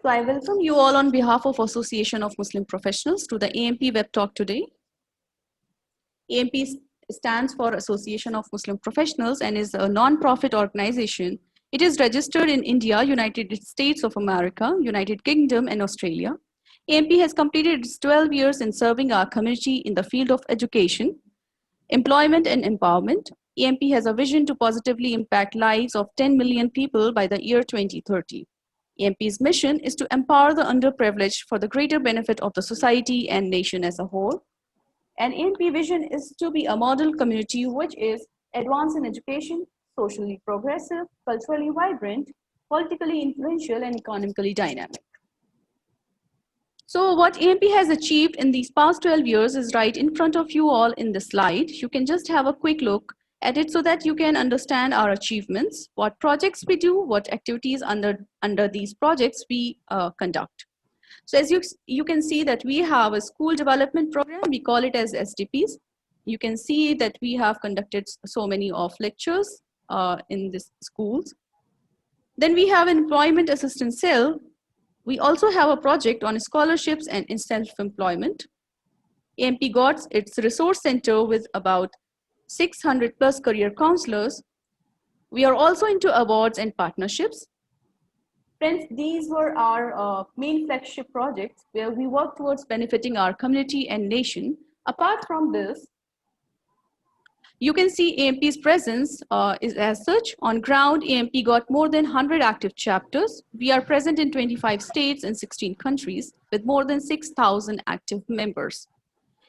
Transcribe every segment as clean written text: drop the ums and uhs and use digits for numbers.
So I welcome you all on behalf of Association of Muslim Professionals to the AMP WebTalk today. AMP stands for Association of Muslim Professionals and is a non-profit organization. It is registered in India, United States of America, United Kingdom, and Australia. AMP has completed its 12 years in serving our community in the field of education, employment, and empowerment. AMP has a vision to positively impact lives of 10 million people by the year 2030. AMP's mission is to empower the underprivileged for the greater benefit of the society and nation as a whole. And AMP vision is to be a model community which is advanced in education, socially progressive, culturally vibrant, politically influential, and economically dynamic. So what AMP has achieved in these past 12 years is right in front of you all in the slide. You can just have a quick look at it so that you can understand our achievements, what projects we do, what activities under these projects we conduct. So as you can see that we have a school development program, we call it as SDPs. You can see that we have conducted so many of lectures in these schools. Then we have an employment assistance cell. We also have a project on scholarships and self-employment. AMP got its resource center with about 600 plus career counselors. We are also into awards and partnerships. Friends, these were our main flagship projects where we work towards benefiting our community and nation. Apart from this, you can see AMP's presence is as such. On ground, AMP got more than 100 active chapters. We are present in 25 states and 16 countries with more than 6,000 active members.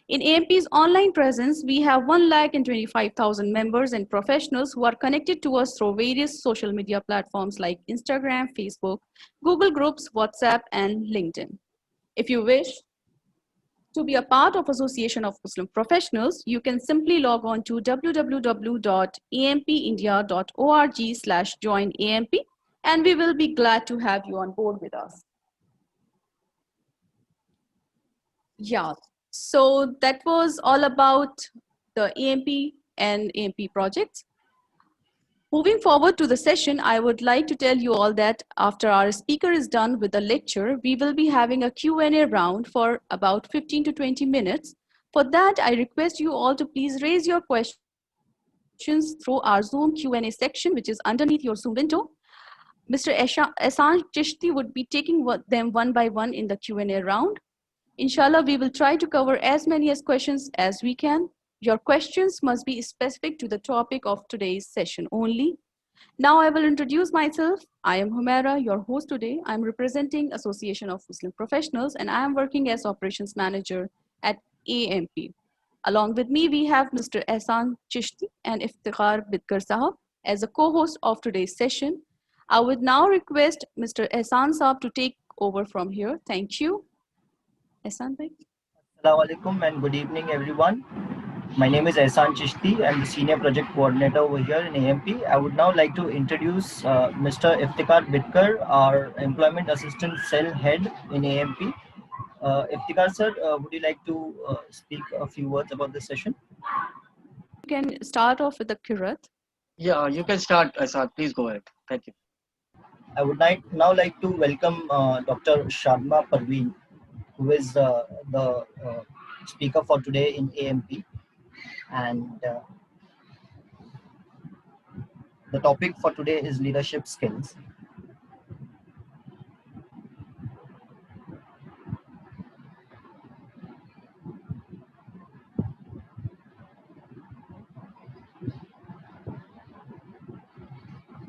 In AMP's online presence, we have 125,000 members and professionals who are connected to us through various social media platforms like Instagram, Facebook, Google Groups, WhatsApp, and LinkedIn. If you wish to be a part of Association of Muslim Professionals, you can simply log on to www.ampindia.org/joinamp, and we will be glad to have you on board with us. Yeah, so that was all about the AMP and AMP projects. Moving forward to the session, I would like to tell you all that after our speaker is done with the lecture, we will be having a Q&A round for about 15 to 20 minutes. For that, I request you all to please raise your questions through our Zoom Q&A section, which is underneath your Zoom window. Mr. Ehsan Chishti would be taking them one by one in the Q&A round. Inshallah, we will try to cover as many questions as we can. Your questions must be specific to the topic of today's session only. Now I will introduce myself. I am Humaira, your host today. I'm representing Association of Muslim Professionals and I am working as Operations Manager at AMP. Along with me, we have Mr. Ehsan Chishti and Iftikhar Bidkar Sahab as a co-host of today's session. I would now request Mr. Ehsan Sahab to take over from here. Thank you. Ehsan bhai. Assalamu alaikum and good evening everyone. My name is Ehsan Chishti. I'm the Senior Project Coordinator over here in AMP. I would now like to introduce Mr. Iftikhar Bidkar, our Employment Assistance Cell Head in AMP. Iftikhar sir, would you like to speak a few words about this session? You can start off with the Kirat. Yeah, you can start, Ehsan. Please go ahead. Thank you. I would now like to welcome Dr. Shadma Parveen, who is the speaker for today in AMP. And the topic for today is leadership skills.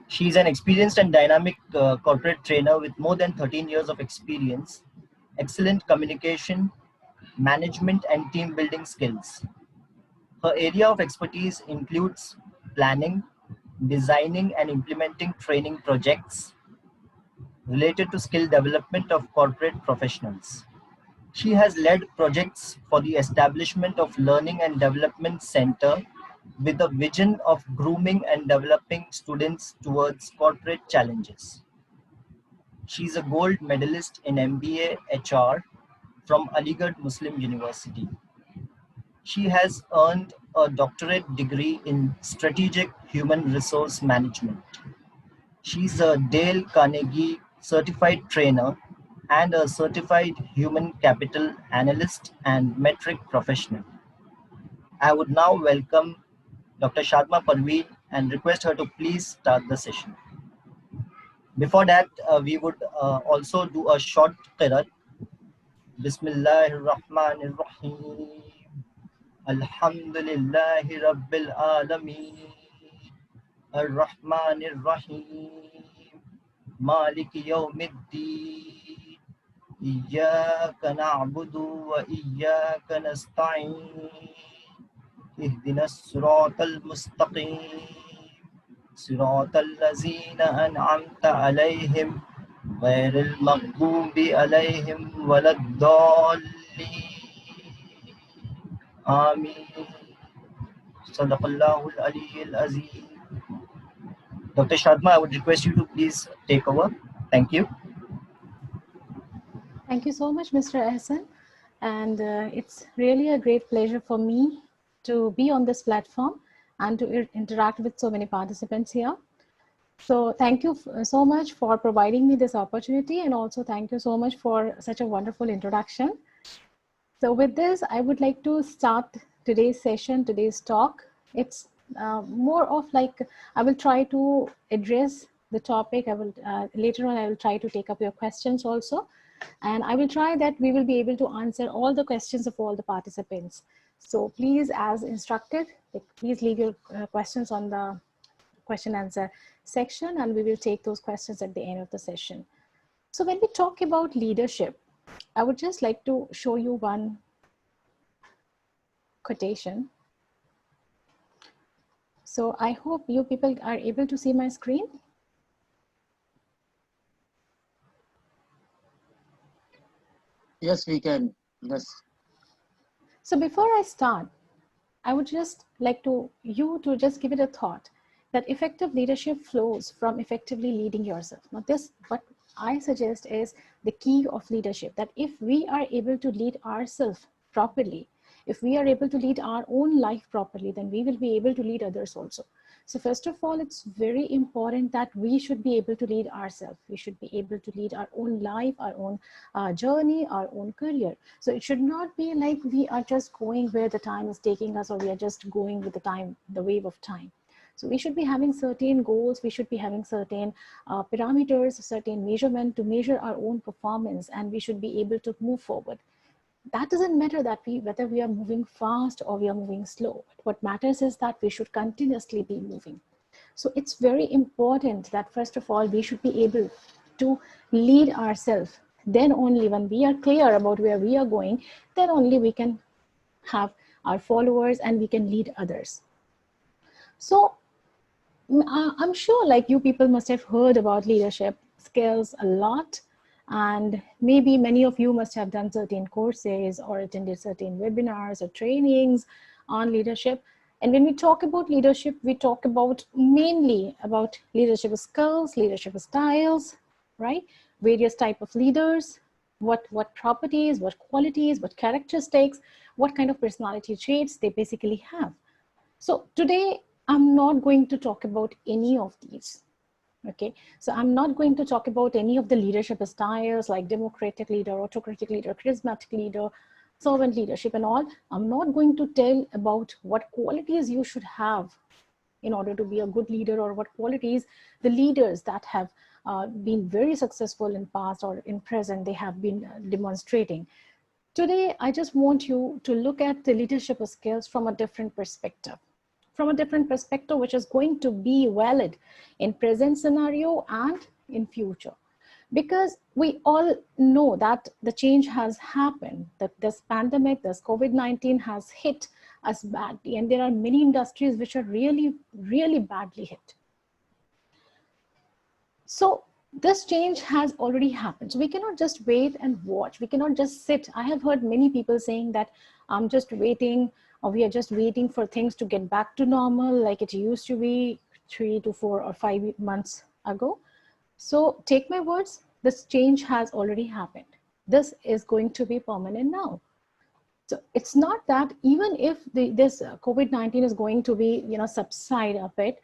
She is an experienced and dynamic corporate trainer with more than 13 years of experience, excellent communication, management, and team building skills. Her area of expertise includes planning, designing, and implementing training projects related to skill development of corporate professionals. She has led projects for the establishment of Learning and Development Center with a vision of grooming and developing students towards corporate challenges. She is a gold medalist in MBA HR from Aligarh Muslim University. She has earned a doctorate degree in strategic human resource management. She's a Dale Carnegie certified trainer and a certified human capital analyst and metric professional. I would now welcome Dr. Shadma Parveen and request her to please start the session. Before that, we would also do a short qiraat. Bismillahir Rahmanir Rahim. Alhamdulillahi Rabbil Alameen. Ar-Rahmanir Rahim. Maliki Yawmiddin. إياك نعبد وإياك نستعين اهدنا الصراط المستقيم صراط الذين أنعمت عليهم غير المغضوب عليهم ولا الضالين آمين صدق الله العلي العظيم. Dr. Shadma, I would request you to please take over. Thank you. Thank you so much, Mr. Ehsan. And it's really a great pleasure for me to be on this platform and to interact with so many participants here. So thank you so much for providing me this opportunity, and also thank you so much for such a wonderful introduction. So with this, I would like to start today's session, today's talk. It's more of like, I will try to address the topic. I will later on, I will try to take up your questions also. And I will try that we will be able to answer all the questions of all the participants. So please, as instructed, please leave your questions on the question answer section, and we will take those questions at the end of the session. So when we talk about leadership, I would just like to show you one quotation. So I hope you people are able to see my screen. Yes, we can. Yes. So before I start, I would just like you to just give it a thought that effective leadership flows from effectively leading yourself. Now this, what I suggest is the key of leadership, that if we are able to lead ourselves properly, if we are able to lead our own life properly, then we will be able to lead others also. So first of all, it's very important that we should be able to lead ourselves. We should be able to lead our own life, our own journey, our own career. So it should not be like we are just going where the time is taking us, or we are just going with the time, the wave of time. So we should be having certain goals, we should be having certain parameters, certain measurement to measure our own performance, and we should be able to move forward. That doesn't matter that whether we are moving fast or we are moving slow. What matters is that we should continuously be moving. So it's very important that first of all, we should be able to lead ourselves. Then only when we are clear about where we are going, then only we can have our followers and we can lead others. So I'm sure like you people must have heard about leadership skills a lot. And maybe many of you must have done certain courses or attended certain webinars or trainings on leadership. And when we talk about leadership, we talk about mainly about leadership skills, leadership styles, right? Various type of leaders, what properties, what qualities, what characteristics, what kind of personality traits they basically have. So today, I'm not going to talk about any of these. Okay, so I'm not going to talk about any of the leadership styles like democratic leader, autocratic leader, charismatic leader, servant leadership and all. I'm not going to tell about what qualities you should have in order to be a good leader, or what qualities the leaders that have been very successful in past or in present, they have been demonstrating. Today, I just want you to look at the leadership skills from a different perspective. Which is going to be valid in present scenario and in future. Because we all know that the change has happened, that this pandemic, this COVID-19 has hit us badly, and there are many industries which are really, really badly hit. So this change has already happened. So we cannot just wait and watch. We cannot just sit. I have heard many people saying that I'm just waiting, or we are just waiting for things to get back to normal like it used to be 3 to 4 or 5 months ago. So take my words, this change has already happened. This is going to be permanent now. So it's not that even if this COVID-19 is going to be, subside a bit,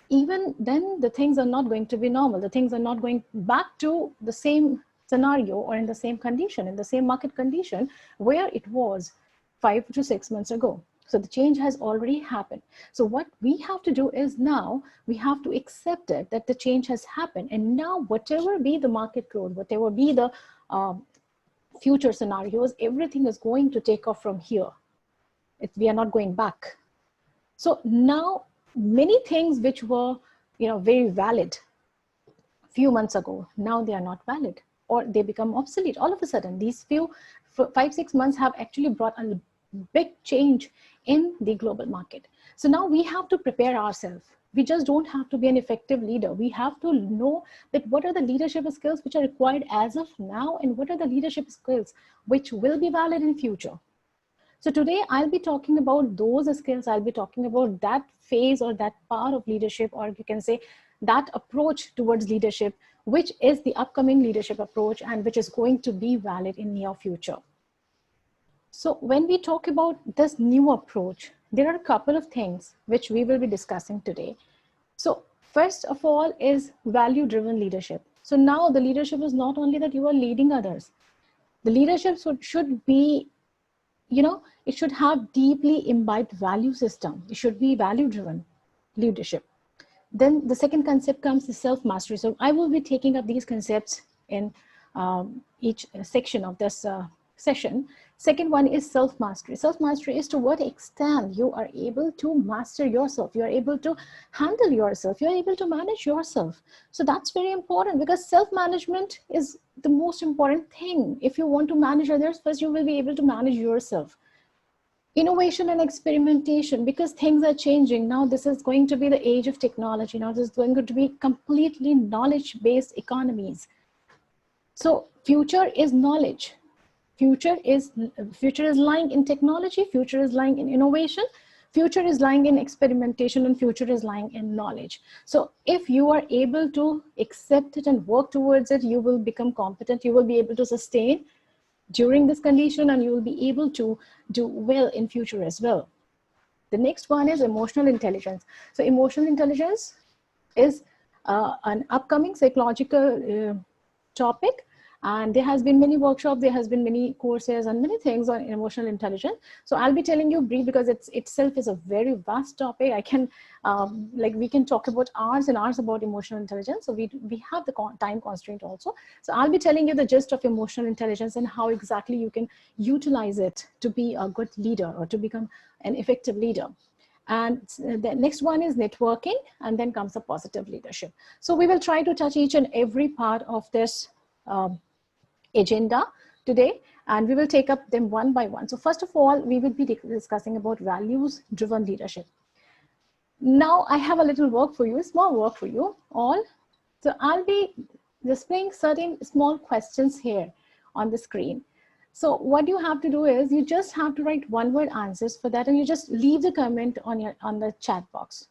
even then the things are not going to be normal. The things are not going back to the same scenario or in the same condition, in the same market condition where it was 5 to 6 months ago. So the change has already happened. So what we have to do is now we have to accept it, that the change has happened. And now whatever be the market growth, whatever be the future scenarios, everything is going to take off from here. We are not going back. So now many things which were, very valid few months ago, now they are not valid or they become obsolete. All of a sudden, these few 5-6 months have actually brought a big change in the global market. So now we have to prepare ourselves. We just don't have to be an effective leader. We have to know that what are the leadership skills which are required as of now, and what are the leadership skills which will be valid in future. So today I'll be talking about those skills. I'll be talking about that phase or that part of leadership, or you can say that approach towards leadership, which is the upcoming leadership approach and which is going to be valid in near future. So when we talk about this new approach, there are a couple of things which we will be discussing today. So first of all is value-driven leadership. So now the leadership is not only that you are leading others. The leadership should be, it should have deeply imbibed value system. It should be value-driven leadership. Then the second concept comes the self-mastery. So I will be taking up these concepts in each section of this session. Second one is self-mastery. Self-mastery is to what extent you are able to master yourself. You are able to handle yourself. You are able to manage yourself. So that's very important, because self-management is the most important thing. If you want to manage others, first you will be able to manage yourself. Innovation and experimentation, because things are changing. Now this is going to be the age of technology. Now this is going to be completely knowledge-based economies. So future is knowledge. Future is lying in technology, future is lying in innovation, future is lying in experimentation, and future is lying in knowledge. So if you are able to accept it and work towards it, you will become competent, you will be able to sustain during this condition, and you will be able to do well in future as well. The next one is emotional intelligence. So emotional intelligence is an upcoming psychological topic. And there has been many workshops, there has been many courses and many things on emotional intelligence. So I'll be telling you brief, because itself is a very vast topic. I can, we can talk about hours and hours about emotional intelligence. So we have the time constraint also. So I'll be telling you the gist of emotional intelligence and how exactly you can utilize it to be a good leader or to become an effective leader. And the next one is networking, and then comes the positive leadership. So we will try to touch each and every part of this agenda today, and we will take up them one by one. So first of all, we will be discussing about values-driven leadership. Now I have a little work for you, small work for you all. So I'll be displaying certain small questions here on the screen. So what you have to do is you just have to write one-word answers for that, and you just leave the comment on the chat box.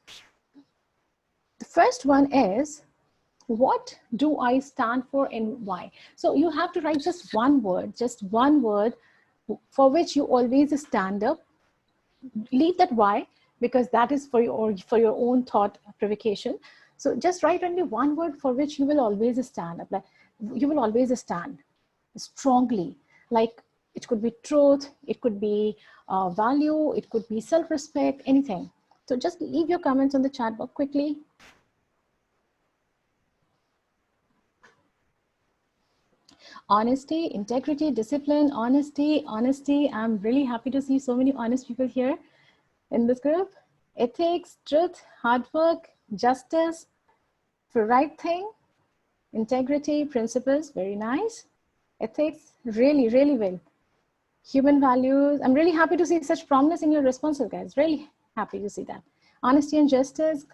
The first one is, what do I stand for and why? So you have to write just one word for which you always stand up. Leave that why, because that is for your own thought provocation. So just write only one word for which you will always stand up. Like you will always stand strongly. Like it could be truth, it could be value, it could be self-respect, anything. So just leave your comments on the chat box quickly. Honesty, integrity, discipline, honesty. I'm really happy to see so many honest people here in this group. Ethics, truth, hard work, justice, for right thing, integrity, principles, very nice. Ethics, really, really well. Human values, I'm really happy to see such prominence in your responses, guys. Really happy to see that. Honesty and justice,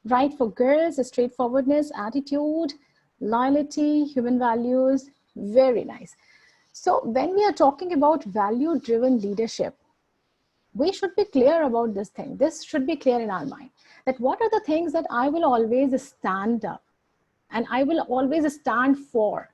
right for girls, straightforwardness, attitude, loyalty, human values, very nice. So when we are talking about value-driven leadership, we should be clear about this thing. This should be clear in our mind, that what are the things that I will always stand up, and I will always stand for,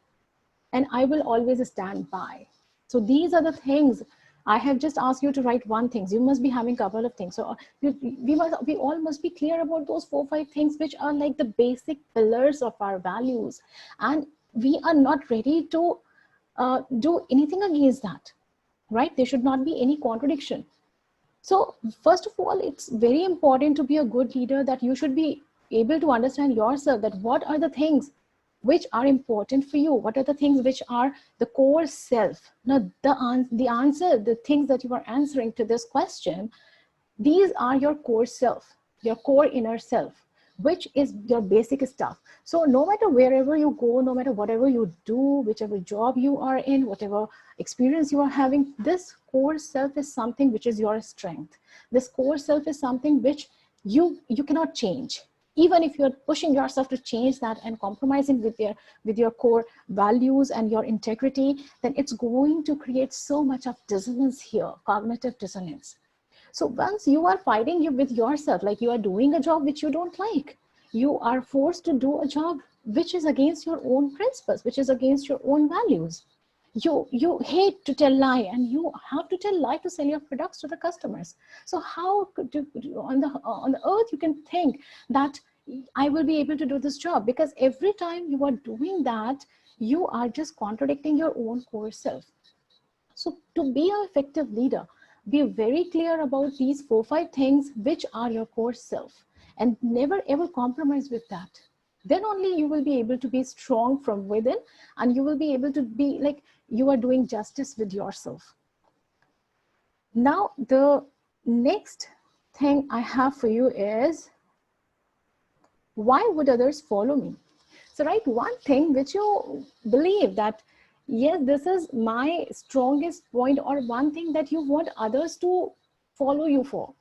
and I will always stand by. So these are the things. I have just asked you to write one thing. You must be having a couple of things. So we all must be clear about those 4 or 5 things, which are like the basic pillars of our values. And we are not ready to do anything against that, right? There should not be any contradiction. So first of all, it's very important to be a good leader, that you should be able to understand yourself, that what are the things which are important for you, what are the things which are the core self. Now the answer, the things that you are answering to this question, these are your core self, your core inner self, which is your basic stuff. So no matter wherever you go, no matter whatever you do, whichever job you are in, whatever experience you are having, this core self is something which is your strength. This core self is something which you cannot change. Even if you're pushing yourself to change that and compromising with your core values and your integrity, then it's going to create so much of dissonance here, cognitive dissonance. So once you are fighting with yourself, like you are doing a job which you don't like, you are forced to do a job which is against your own principles, which is against your own values. You hate to tell lie, and you have to tell lie to sell your products to the customers. So how could you, on the earth, you can think that I will be able to do this job? Because every time you are doing that, you are just contradicting your own core self. So to be an effective leader, be very clear about these 4-5 things which are your core self, and never ever compromise with that. Then only you will be able to be strong from within, and you will be able to be like you are doing justice with yourself. Now, the next thing I have for you is, why would others follow me? So write one thing which you believe that, yes, this is my strongest point, or one thing that you want others to follow you for.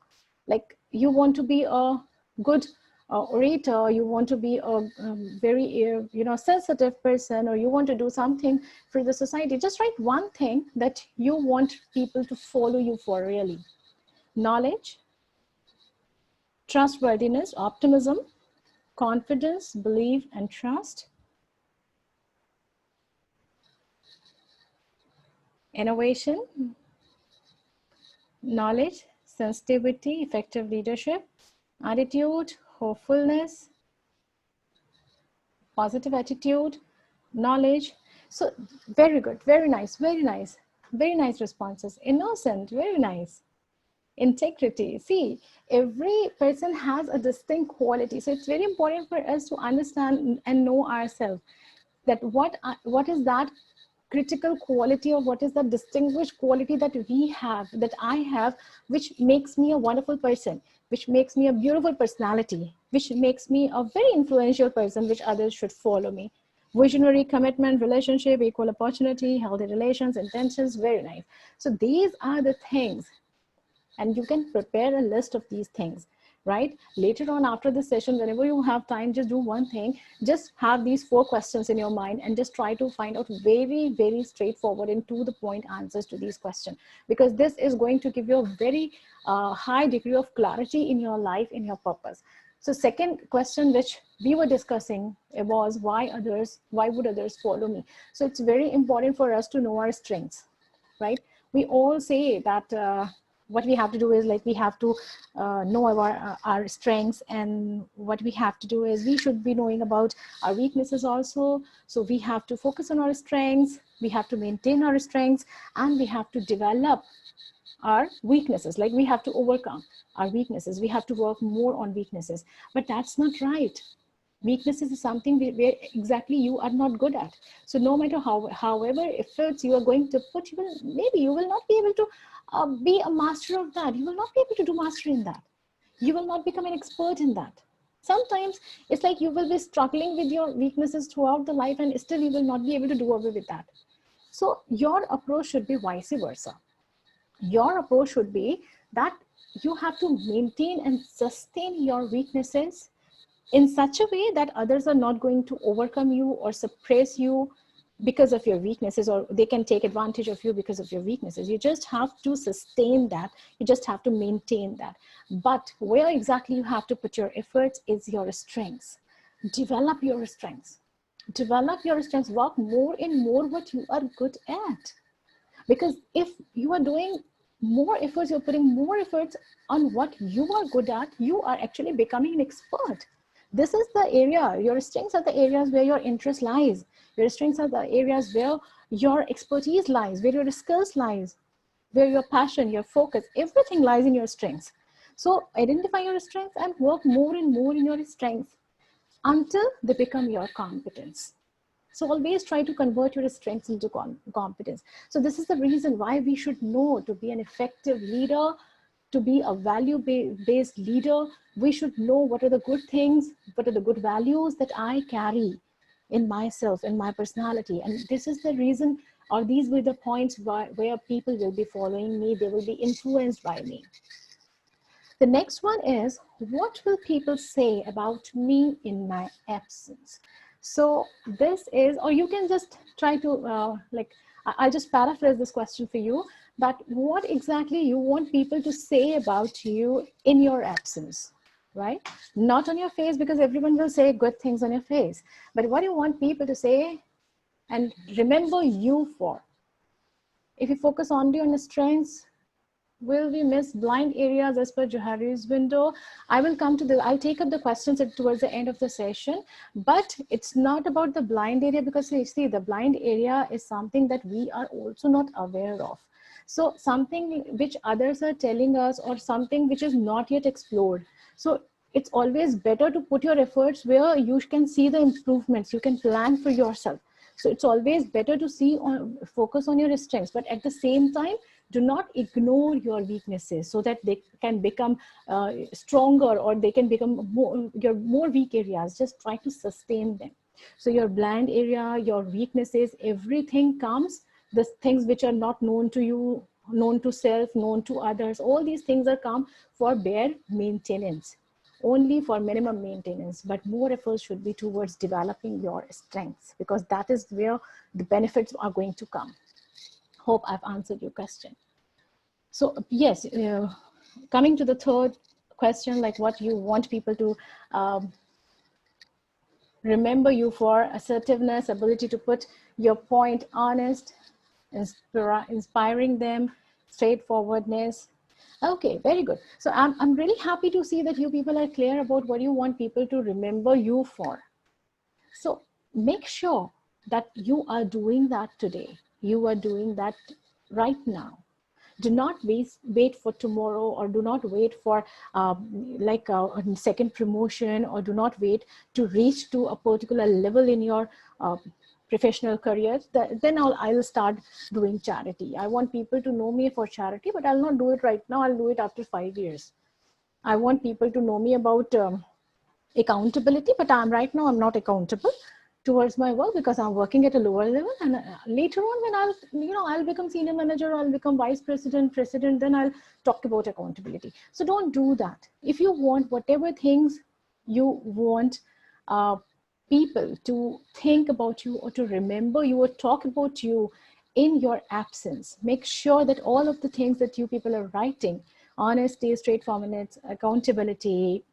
Like you want to be a good orator, you want to be a very sensitive person, or you want to do something for the society. Just write one thing that you want people to follow you for really. Knowledge, trustworthiness, optimism, confidence, belief, and trust. Innovation, knowledge, sensitivity, effective leadership, attitude, hopefulness, positive attitude, knowledge. So very good, very nice, very nice responses. Innocent, very nice. Integrity. See, every person has a distinct quality. So it's very important for us to understand and know ourselves, that what is that critical quality, or what is the distinguished quality that we have, that I have, which makes me a wonderful person, which makes me a beautiful personality, which makes me a very influential person, which others should follow me. Visionary, commitment, relationship, equal opportunity, healthy relations, intentions, very nice. So these are the things, and you can prepare a list of these things, right? Later on, after this session, whenever you have time, just do one thing. Just have these 4 questions in your mind, and just try to find out very, very straightforward and to the point answers to these questions, because this is going to give you a very high degree of clarity in your life, in your purpose. So second question which we were discussing was, why would others follow me? So it's very important for us to know our strengths, right? We all say that what we have to do is, like, we have to know our strengths, and what we have to do is we should be knowing about our weaknesses also. So we have to focus on our strengths, we have to maintain our strengths, and we have to develop our weaknesses. Like, we have to overcome our weaknesses, we have to work more on weaknesses. But that's not right. Weaknesses is something where exactly you are not good at. So no matter however efforts you are going to put, you will not be able to be a master of that. You will not be able to do mastery in that. You will not become an expert in that. Sometimes it's like you will be struggling with your weaknesses throughout the life, and still you will not be able to do away with that. So your approach should be vice versa. Your approach should be that you have to maintain and sustain your weaknesses in such a way that others are not going to overcome you or suppress you because of your weaknesses, or they can take advantage of you because of your weaknesses. You just have to sustain that. You just have to maintain that. But where exactly you have to put your efforts is your strengths. Develop your strengths. Develop your strengths. Work more and more what you are good at. Because if you are doing more efforts, you're putting more efforts on what you are good at, you are actually becoming an expert. This is the area, your strengths are the areas where your interest lies. Your strengths are the areas where your expertise lies, where your skills lies, where your passion, your focus, everything lies in your strengths. So identify your strengths and work more and more in your strengths until they become your competence. So always try to convert your strengths into competence. So this is the reason why we should know to be an effective leader, to be a value-based leader. We should know what are the good things, what are the good values that I carry in myself, in my personality. And this is the reason, or these were the points where people will be following me, they will be influenced by me. The next one is, what will people say about me in my absence? So this is, or you can just try to, I'll just paraphrase this question for you, that what exactly you want people to say about you in your absence, right? Not on your face, because everyone will say good things on your face, but what do you want people to say and remember you for? If you focus only on the strengths, will we miss blind areas as per Johari's window? I'll take up the questions towards the end of the session, but it's not about the blind area, because you see, the blind area is something that we are also not aware of. So something which others are telling us, or something which is not yet explored. So it's always better to put your efforts where you can see the improvements, you can plan for yourself. So it's always better to focus on your strengths, but at the same time, do not ignore your weaknesses so that they can become stronger, or they can become your more weak areas. Just try to sustain them. So your blind area, your weaknesses, everything comes, the things which are not known to you, known to self, known to others, all these things are come for bare maintenance, only for minimum maintenance, but more efforts should be towards developing your strengths, because that is where the benefits are going to come. Hope I've answered your question. So yes, coming to the third question, like what you want people to remember you for: assertiveness, ability to put your point, honest, inspiring them, straightforwardness. Okay, very good. So I'm really happy to see that you people are clear about what you want people to remember you for. So make sure that you are doing that today. You are doing that right now. Do not wait for tomorrow, or do not wait for a second promotion, or do not wait to reach to a particular level in your professional career. Then I'll start doing charity. I want people to know me for charity, but I'll not do it right now. I'll do it after 5 years. I want people to know me about accountability, but right now I'm not accountable towards my work, because I'm working at a lower level. And later on, when I'll become senior manager, or I'll become vice president, then I'll talk about accountability. So don't do that. If you want whatever things you want people to think about you, or to remember you, or talk about you in your absence, make sure that all of the things that you people are writing: honesty, straightforwardness, accountability,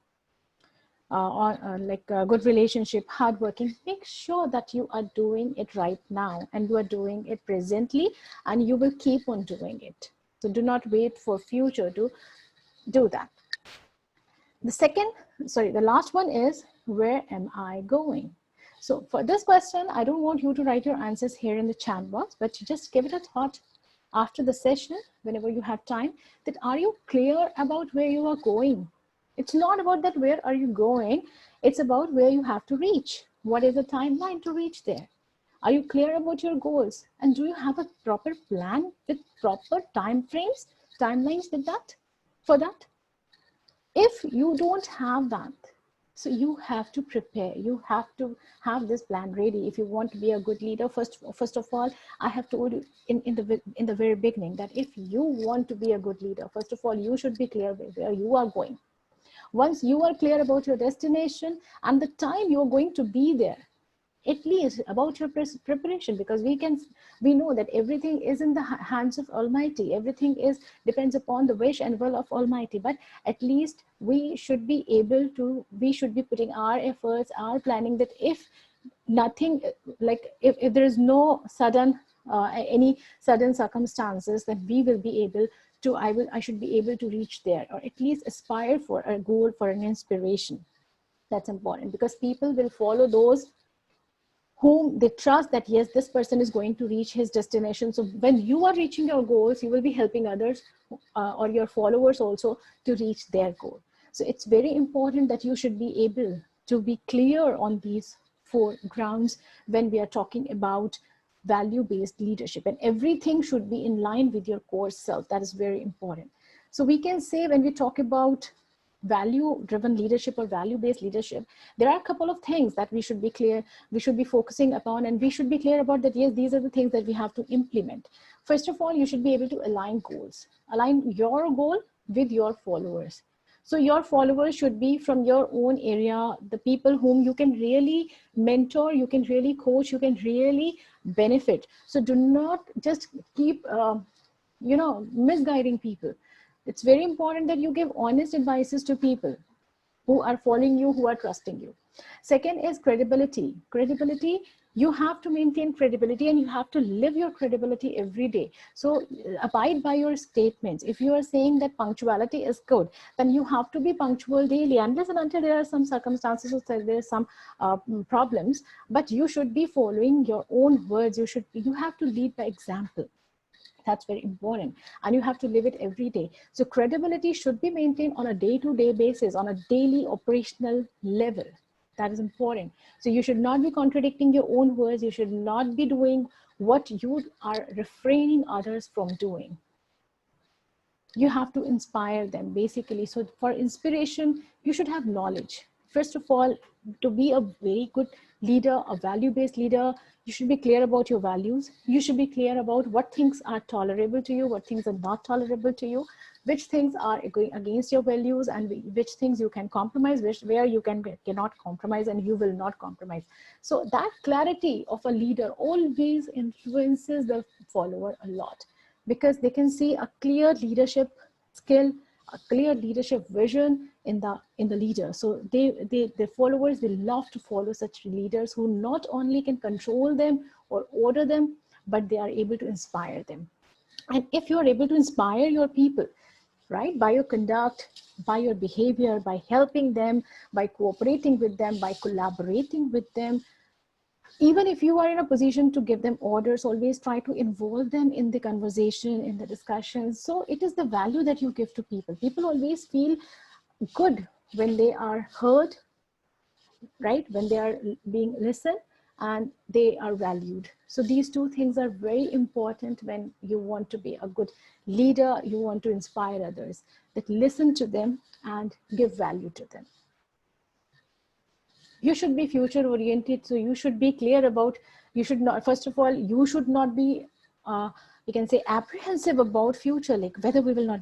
good relationship, hardworking, make sure that you are doing it right now, and you are doing it presently, and you will keep on doing it. So do not wait for future to do that. The last one is, where am I going? So for this question, I don't want you to write your answers here in the chat box, but you just give it a thought after the session, whenever you have time, that are you clear about where you are going? It's not about that where are you going, it's about where you have to reach. What is the timeline to reach there? Are you clear about your goals? And do you have a proper plan with proper timelines with that, for that? If you don't have that, so you have to prepare. You have to have this plan ready if you want to be a good leader. First of all, I have told you in the very beginning that if you want to be a good leader, first of all, you should be clear where you are going. Once you are clear about your destination and the time you are going to be there, at least about your preparation, because we know that everything is in the hands of Almighty. Everything depends upon the wish and will of Almighty. But at least we should be putting our efforts, our planning, that if nothing, if there is no any sudden circumstances, that we will be able to, I should be able to reach there, or at least aspire for a goal, for an inspiration. That's important, because people will follow those whom they trust that, yes, this person is going to reach his destination. So when you are reaching your goals, you will be helping others or your followers also to reach their goal. So it's very important that you should be able to be clear on these 4 grounds when we are talking about value-based leadership, and everything should be in line with your core self. That is very important. So we can say, when we talk about value-driven leadership or value-based leadership, there are a couple of things that we should be clear, we should be focusing upon, and we should be clear about that, yes, these are the things that we have to implement. First of all, you should be able to align goals, align your goal with your followers. So your followers should be from your own area, the people whom you can really mentor, you can really coach, you can really benefit. So do not just keep, misguiding people. It's very important that you give honest advices to people who are following you, who are trusting you. Second is credibility. Credibility, you have to maintain credibility, and you have to live your credibility every day. So abide by your statements. If you are saying that punctuality is good, then you have to be punctual daily, unless and until there are some circumstances or there are some problems. But you should be following your own words. You have to lead by example. That's very important, and you have to live it every day. So credibility should be maintained on a day-to-day basis, on a daily operational level. That is important. So you should not be contradicting your own words. You should not be doing what you are refraining others from doing. You have to inspire them, basically. So for inspiration, you should have knowledge. First of all, to be a very good leader, a value-based leader, you should be clear about your values. You should be clear about what things are tolerable to you, what things are not tolerable to you, which things are going against your values, and which things you can compromise, where you cannot compromise and you will not compromise. So that clarity of a leader always influences the follower a lot, because they can see a clear leadership skill, a clear leadership vision in the leader. So their followers will love to follow such leaders who not only can control them or order them, but they are able to inspire them. And if you are able to inspire your people, right, by your conduct, by your behavior, by helping them, by cooperating with them, by collaborating with them, even if you are in a position to give them orders, always try to involve them in the conversation, in the discussion. So it is the value that you give to people. People always feel good when they are heard, right? When they are being listened and they are valued. So these 2 things are very important when you want to be a good leader, you want to inspire others, that listen to them and give value to them. You should be future oriented. So you should be clear about, you should not, first of all, you should not be, you can say, apprehensive about future, like whether we will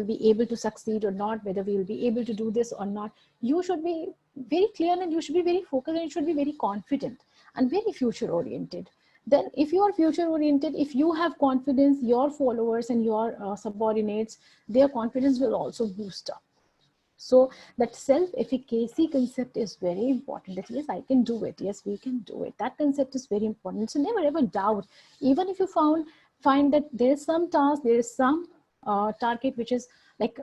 be able to succeed or not, whether we will be able to do this or not. You should be very clear, and you should be very focused, and you should be very confident and very future oriented. Then if you are future oriented, if you have confidence, your followers and your subordinates, their confidence will also boost up. So that self-efficacy concept is very important, that yes, I can do it. Yes, we can do it. That concept is very important. So never ever doubt, even if you find that there is some task, there is some target which is like,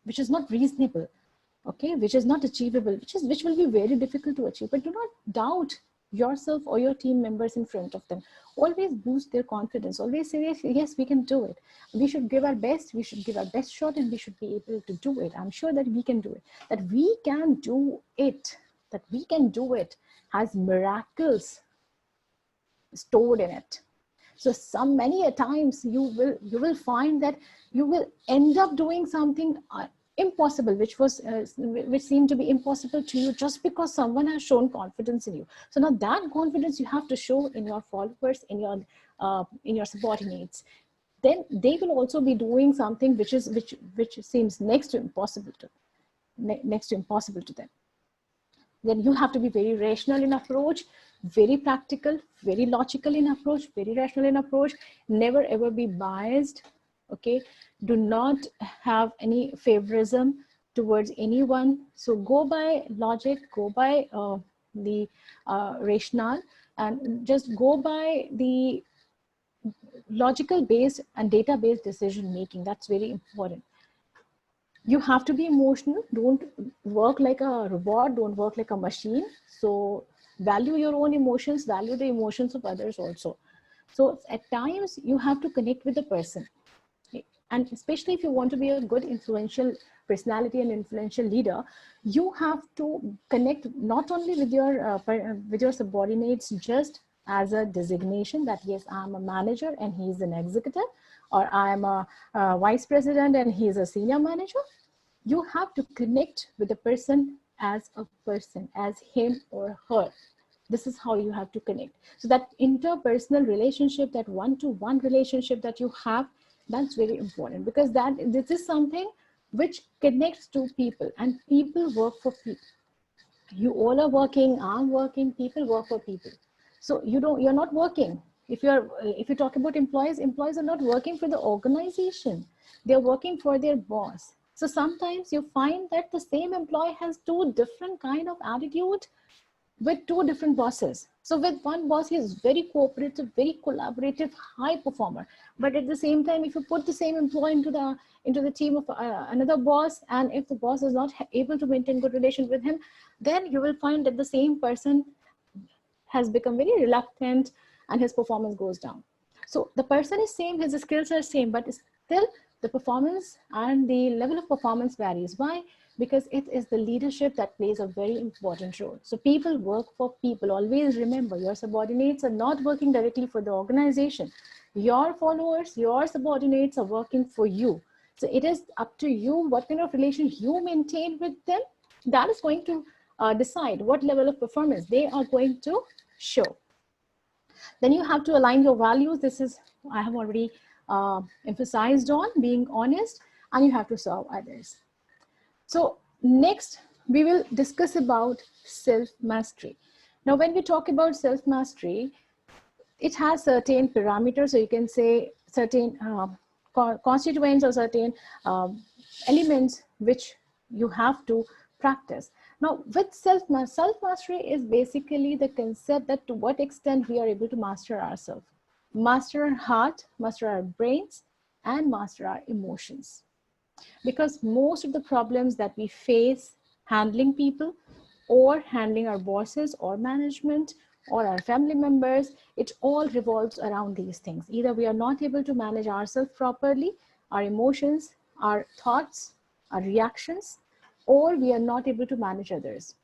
which is not reasonable, okay, which is not achievable, which will be very difficult to achieve. But do not doubt yourself or your team members in front of them. Always boost their confidence. Always say, yes, we can do it. We should give our best. We should give our best shot, and we should be able to do it. I'm sure that we can do it. That we can do it. That we can do it has miracles stored in it. So many a times you will find that you will end up doing something impossible, which seemed to be impossible to you, just because someone has shown confidence in you. So now that confidence you have to show in your followers, in your subordinates. Then they will also be doing something which seems next to impossible to them. Then you have to be very rational in approach, very practical, very logical in approach, very rational in approach. Never ever be biased. Okay, do not have any favorism towards anyone. So go by logic, go by the rationale, and just go by the logical based and data based decision making. That's very important. You have to be emotional. Don't work like a robot. Don't work like a machine. So value your own emotions, value the emotions of others also. So at times you have to connect with the person. And especially if you want to be a good influential personality and influential leader, you have to connect not only with your subordinates just as a designation that yes, I'm a manager and he's an executive, or I'm a vice president and he's a senior manager. You have to connect with the person, as him or her. This is how you have to connect. So that interpersonal relationship, that one-to-one relationship that you have, that's very important, because this is something which connects to people, and people work for people. You all are working, I'm working, people work for people. So you're not working. If you talk about employees are not working for the organization. They're working for their boss. So sometimes you find that the same employee has two different kind of attitude with two different bosses. So with one boss, he is very cooperative, very collaborative, high performer. But at the same time, if you put the same employee into the team of another boss, and if the boss is not able to maintain good relation with him, then you will find that the same person has become very reluctant and his performance goes down. So the person is same, his skills are same, but still the performance and the level of performance varies. Why? Because it is the leadership that plays a very important role. So people work for people. Always remember, your subordinates are not working directly for the organization. Your followers, your subordinates are working for you. So it is up to you what kind of relation you maintain with them. That is going to decide what level of performance they are going to show. Then you have to align your values. This is, I have already emphasized on being honest, and you have to serve others. So next, we will discuss about self-mastery. Now, when we talk about self-mastery, it has certain parameters, so you can say certain constituents or certain elements which you have to practice. Now, with self-mastery is basically the concept that to what extent we are able to master ourselves, master our heart, master our brains, and master our emotions. Because most of the problems that we face handling people or handling our bosses or management or our family members, it all revolves around these things. Either we are not able to manage ourselves properly, our emotions, our thoughts, our reactions, or we are not able to manage others.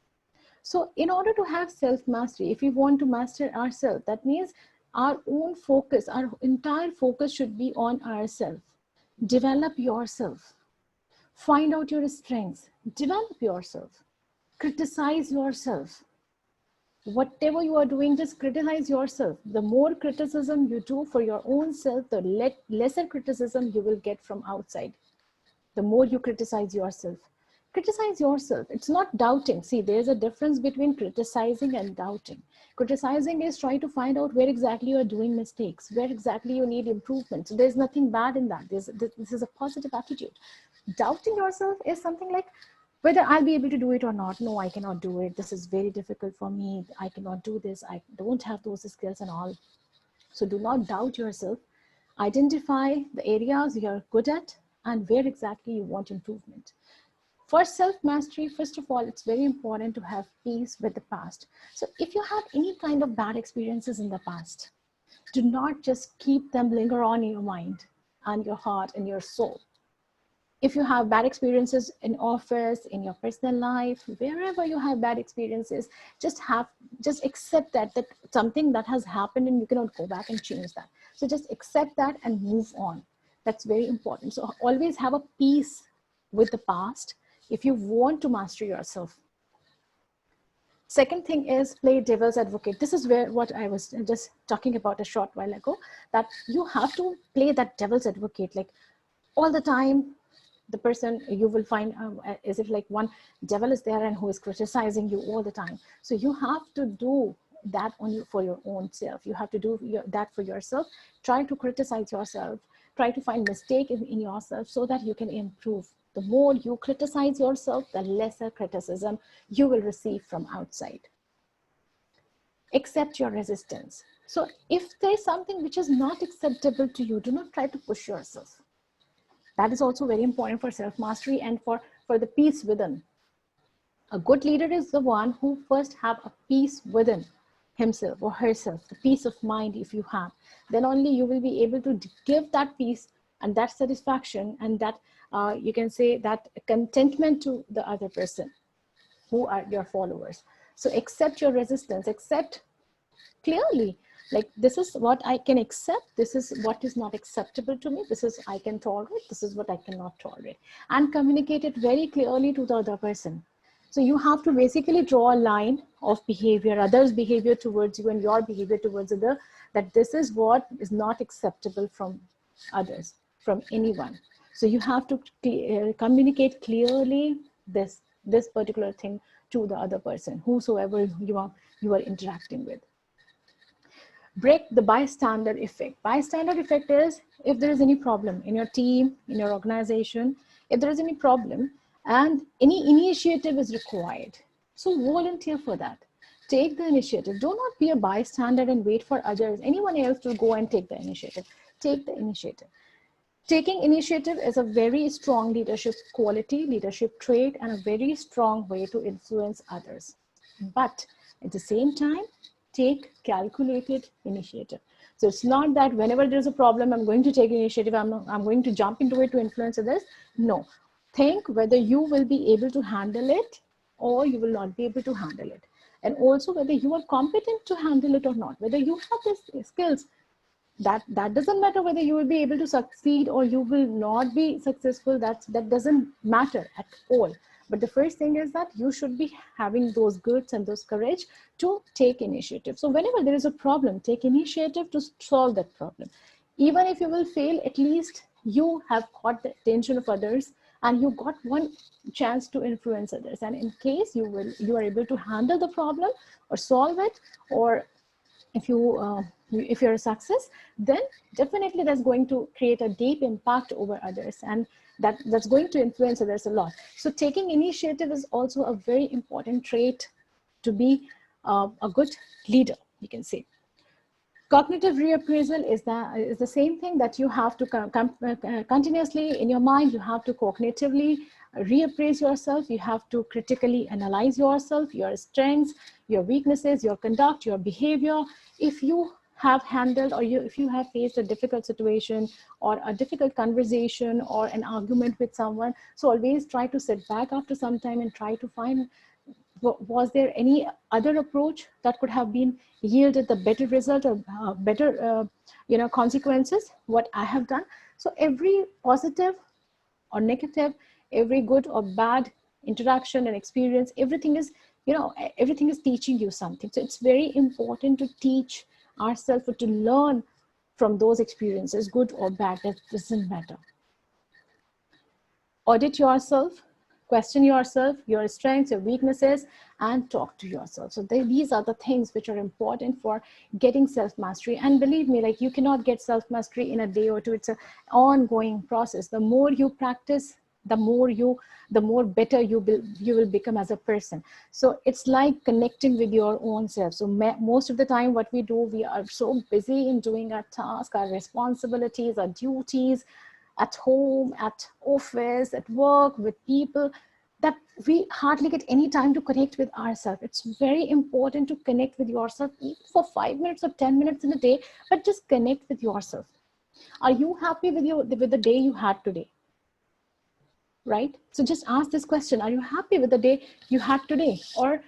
So in order to have self-mastery, if we want to master ourselves, that means our own focus, our entire focus should be on ourselves. Develop yourself. Find out your strengths, develop yourself, criticize yourself. Whatever you are doing, just criticize yourself. The more criticism you do for your own self, the lesser criticism you will get from outside. The more you criticize yourself. Criticize yourself. It's not doubting. See, there's a difference between criticizing and doubting. Criticizing is trying to find out where exactly you're doing mistakes, where exactly you need improvement. So there's nothing bad in that. This is a positive attitude. Doubting yourself is something like whether I'll be able to do it or not. No, I cannot do it. This is very difficult for me. I cannot do this. I don't have those skills and all. So do not doubt yourself. Identify the areas you're good at and where exactly you want improvement. For self-mastery, first of all, it's very important to have peace with the past. So if you have any kind of bad experiences in the past, do not just keep them linger on in your mind and your heart and your soul. If you have bad experiences in office, in your personal life, wherever you have bad experiences, just accept that something that has happened and you cannot go back and change that. So just accept that and move on. That's very important. So always have a peace with the past if you want to master yourself. Second thing is play devil's advocate. This is what I was just talking about a short while ago, that you have to play that devil's advocate, like all the time. The person you will find as if like one devil is there and who is criticizing you all the time. So you have to do that for your own self. You have to do that for yourself. Try to criticize yourself. Try to find mistake in yourself so that you can improve. The more you criticize yourself, the lesser criticism you will receive from outside. Accept your resistance. So if there's something which is not acceptable to you, do not try to push yourself. That is also very important for self-mastery and for the peace within. A good leader is the one who first have a peace within himself or herself, the peace of mind. If you have, then only you will be able to give that peace and that satisfaction and that you can say that contentment to the other person who are your followers. So accept your resistance, accept clearly, like this is what I can accept, this is what is not acceptable to me, this is I can tolerate, this is what I cannot tolerate, and communicate it very clearly to the other person. So you have to basically draw a line of behavior, others' behavior towards you and your behavior towards other, that this is what is not acceptable from others, from anyone. So you have to communicate clearly this particular thing to the other person, whosoever you are interacting with. Break the bystander effect. Bystander effect is if there is any problem in your team, in your organization, if there is any problem and any initiative is required, so volunteer for that. Take the initiative. Do not be a bystander and wait for others, anyone else to go and take the initiative. Take the initiative. Taking initiative is a very strong leadership quality, leadership trait, and a very strong way to influence others. But at the same time, take calculated initiative. So it's not that whenever there's a problem, I'm going to take initiative, I'm going to jump into it to influence others. No, think whether you will be able to handle it or you will not be able to handle it. And also whether you are competent to handle it or not, whether you have these skills. That doesn't matter whether you will be able to succeed or you will not be successful. That doesn't matter at all. But the first thing is that you should be having those goods and those courage to take initiative. So whenever there is a problem, take initiative to solve that problem. Even if you will fail, at least you have caught the attention of others and you got one chance to influence others. And in case you are able to handle the problem or solve it, or if you're a success, then definitely that's going to create a deep impact over others, and that's going to influence others a lot. So taking initiative is also a very important trait to be a good leader, you can say. Cognitive reappraisal is the same thing, that you have to continuously in your mind, you have to cognitively reappraise yourself. You have to critically analyze yourself, your strengths, your weaknesses, your conduct, your behavior. If you have handled, or if you have faced a difficult situation or a difficult conversation or an argument with someone, so always try to sit back after some time and try to find, was there any other approach that could have been yielded the better result or better consequences what I have done. So every positive or negative, every good or bad interaction and experience, everything is teaching you something. So it's very important to teach ourselves or to learn from those experiences, good or bad, that doesn't matter. Audit yourself, question yourself, your strengths, your weaknesses, and talk to yourself. So these are the things which are important for getting self-mastery. And believe me, like, you cannot get self-mastery in a day or two. It's an ongoing process. The more you practice, the more better you will become as a person. So it's like connecting with your own self. So most of the time what we do, we are so busy in doing our tasks, our responsibilities, our duties, at home, at office, at work, with people, that we hardly get any time to connect with ourselves. It's very important to connect with yourself, even for 5 minutes or 10 minutes in a day, but just connect with yourself. Are you happy with the day you had today? Right? So just ask this question: are you happy with the day you had today? Or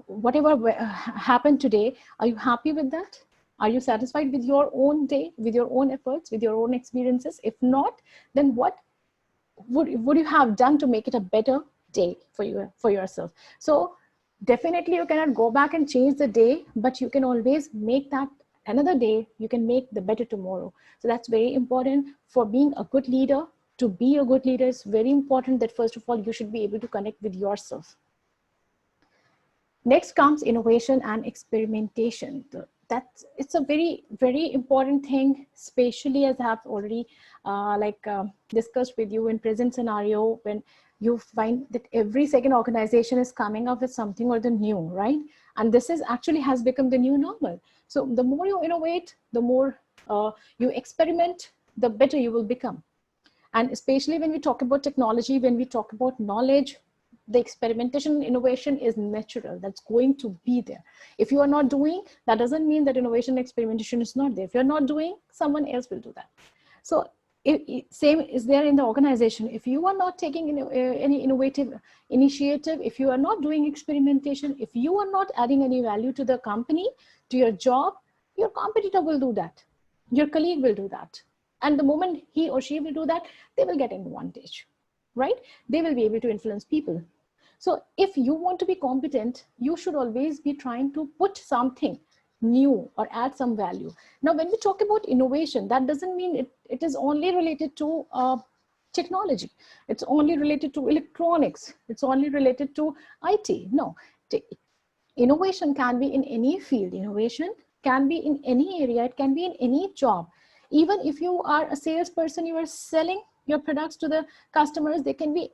whatever happened today, are you happy with that? Are you satisfied with your own day, with your own efforts, with your own experiences? If not, then what would you have done to make it a better day for yourself? So definitely you cannot go back and change the day, but you can always make that another day. You can make the better tomorrow. So that's very important for being a good leader. To be a good leader, it's very important that first of all, you should be able to connect with yourself. Next comes innovation and experimentation. It's a very, very important thing, especially as I have already discussed with you in present scenario, when you find that every second organization is coming up with something or the new, right? And this is actually has become the new normal. So the more you innovate, the more you experiment, the better you will become. And especially when we talk about technology, when we talk about knowledge, the experimentation innovation is natural. That's going to be there. If you are not doing, that doesn't mean that innovation experimentation is not there. If you're not doing, someone else will do that. So same is there in the organization. If you are not taking any innovative initiative, if you are not doing experimentation, if you are not adding any value to the company, to your job, your competitor will do that. Your colleague will do that. And the moment he or she will do that, they will get an advantage, right? They will be able to influence people. So if you want to be competent, you should always be trying to put something new or add some value. Now, when we talk about innovation, that doesn't mean it is only related to technology. It's only related to electronics. It's only related to IT. No, innovation can be in any field. Innovation can be in any area. It can be in any job. Even if you are a salesperson, you are selling your products to the customers, there can be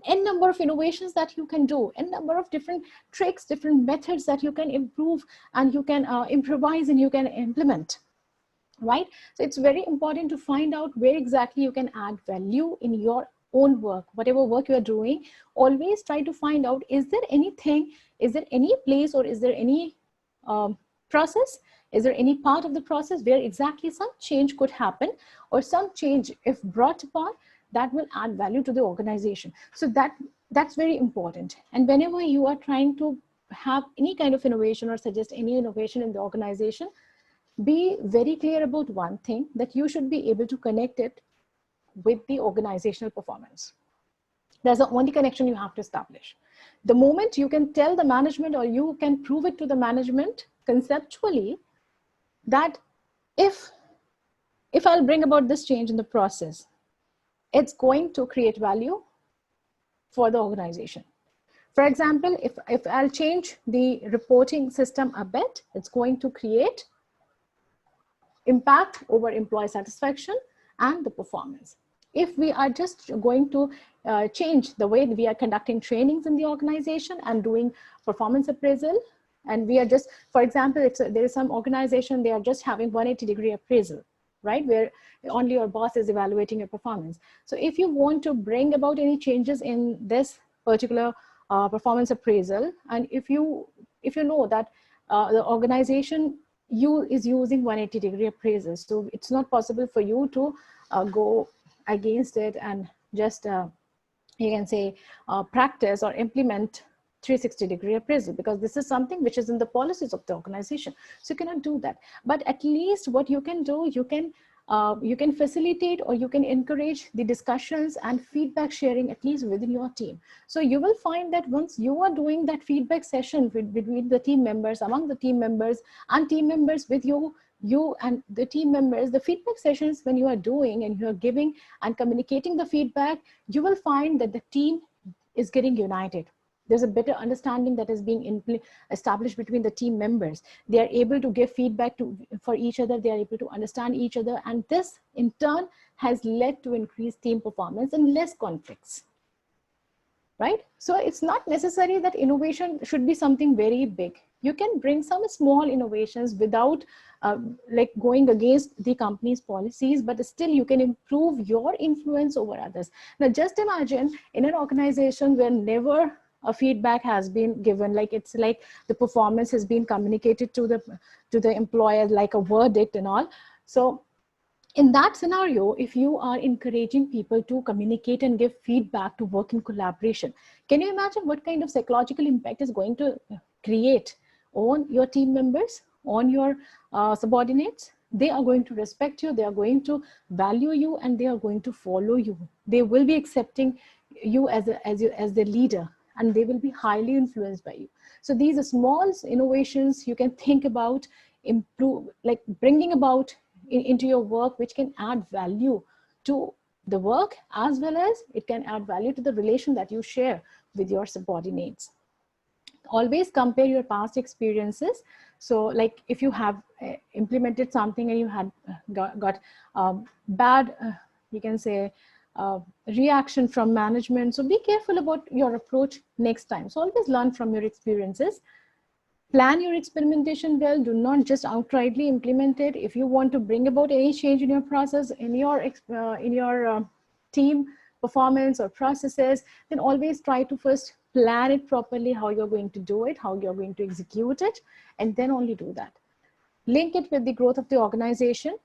n number of innovations that you can do, n number of different tricks, different methods that you can improve and you can improvise and you can implement, right? So it's very important to find out where exactly you can add value in your own work. Whatever work you are doing, always try to find out, is there anything, is there any place, or is there any process, is there any part of the process where exactly some change could happen, or some change, if brought upon, that will add value to the organization. So that's very important. And whenever you are trying to have any kind of innovation or suggest any innovation in the organization, be very clear about one thing, that you should be able to connect it with the organizational performance. That's the only connection you have to establish. The moment you can tell the management, or you can prove it to the management conceptually, that if I'll bring about this change in the process, it's going to create value for the organization. For example, if I'll change the reporting system a bit, it's going to create impact over employee satisfaction and the performance. If we are just going to change the way we are conducting trainings in the organization and doing performance appraisal, and we are just, for example, there is some organization, they are just having 180-degree appraisal, right? Where only your boss is evaluating your performance. So if you want to bring about any changes in this particular performance appraisal, and if you know that the organization is using 180-degree appraisal, so it's not possible for you to go against it and just you can say practice or implement 360-degree appraisal, because this is something which is in the policies of the organization. So you cannot do that. But at least what you can do, you can facilitate, or you can encourage the discussions and feedback sharing, at least within your team. So you will find that once you are doing that feedback session between the team members, among the team members, and team members with you and the team members, the feedback sessions, when you are doing and you are giving and communicating the feedback, you will find that the team is getting united. There's a better understanding that is being established between the team members. They are able to give feedback for each other. They are able to understand each other. And this in turn has led to increased team performance and less conflicts, right? So it's not necessary that innovation should be something very big. You can bring some small innovations without like going against the company's policies, but still you can improve your influence over others. Now just imagine in an organization where never a feedback has been given, like it's like the performance has been communicated to the employer like a verdict and all. So in that scenario, if you are encouraging people to communicate and give feedback, to work in collaboration, can you imagine what kind of psychological impact is going to create on your team members, on your subordinates? They are going to respect you, they are going to value you, and they are going to follow you. They will be accepting you as the leader, and they will be highly influenced by you. So these are small innovations you can think about, improve, like bringing about into your work, which can add value to the work, as well as it can add value to the relation that you share with your subordinates. Always compare your past experiences. So like if you have implemented something and you had got bad, you can say, reaction from management, so be careful about your approach next time. So always learn from your experiences. Plan your experimentation well. Do not just outrightly implement it. If you want to bring about any change in your process, in your team performance or processes, then always try to first plan it properly, how you're going to do it, how you're going to execute it, and then only do that. Link it with the growth of the organization.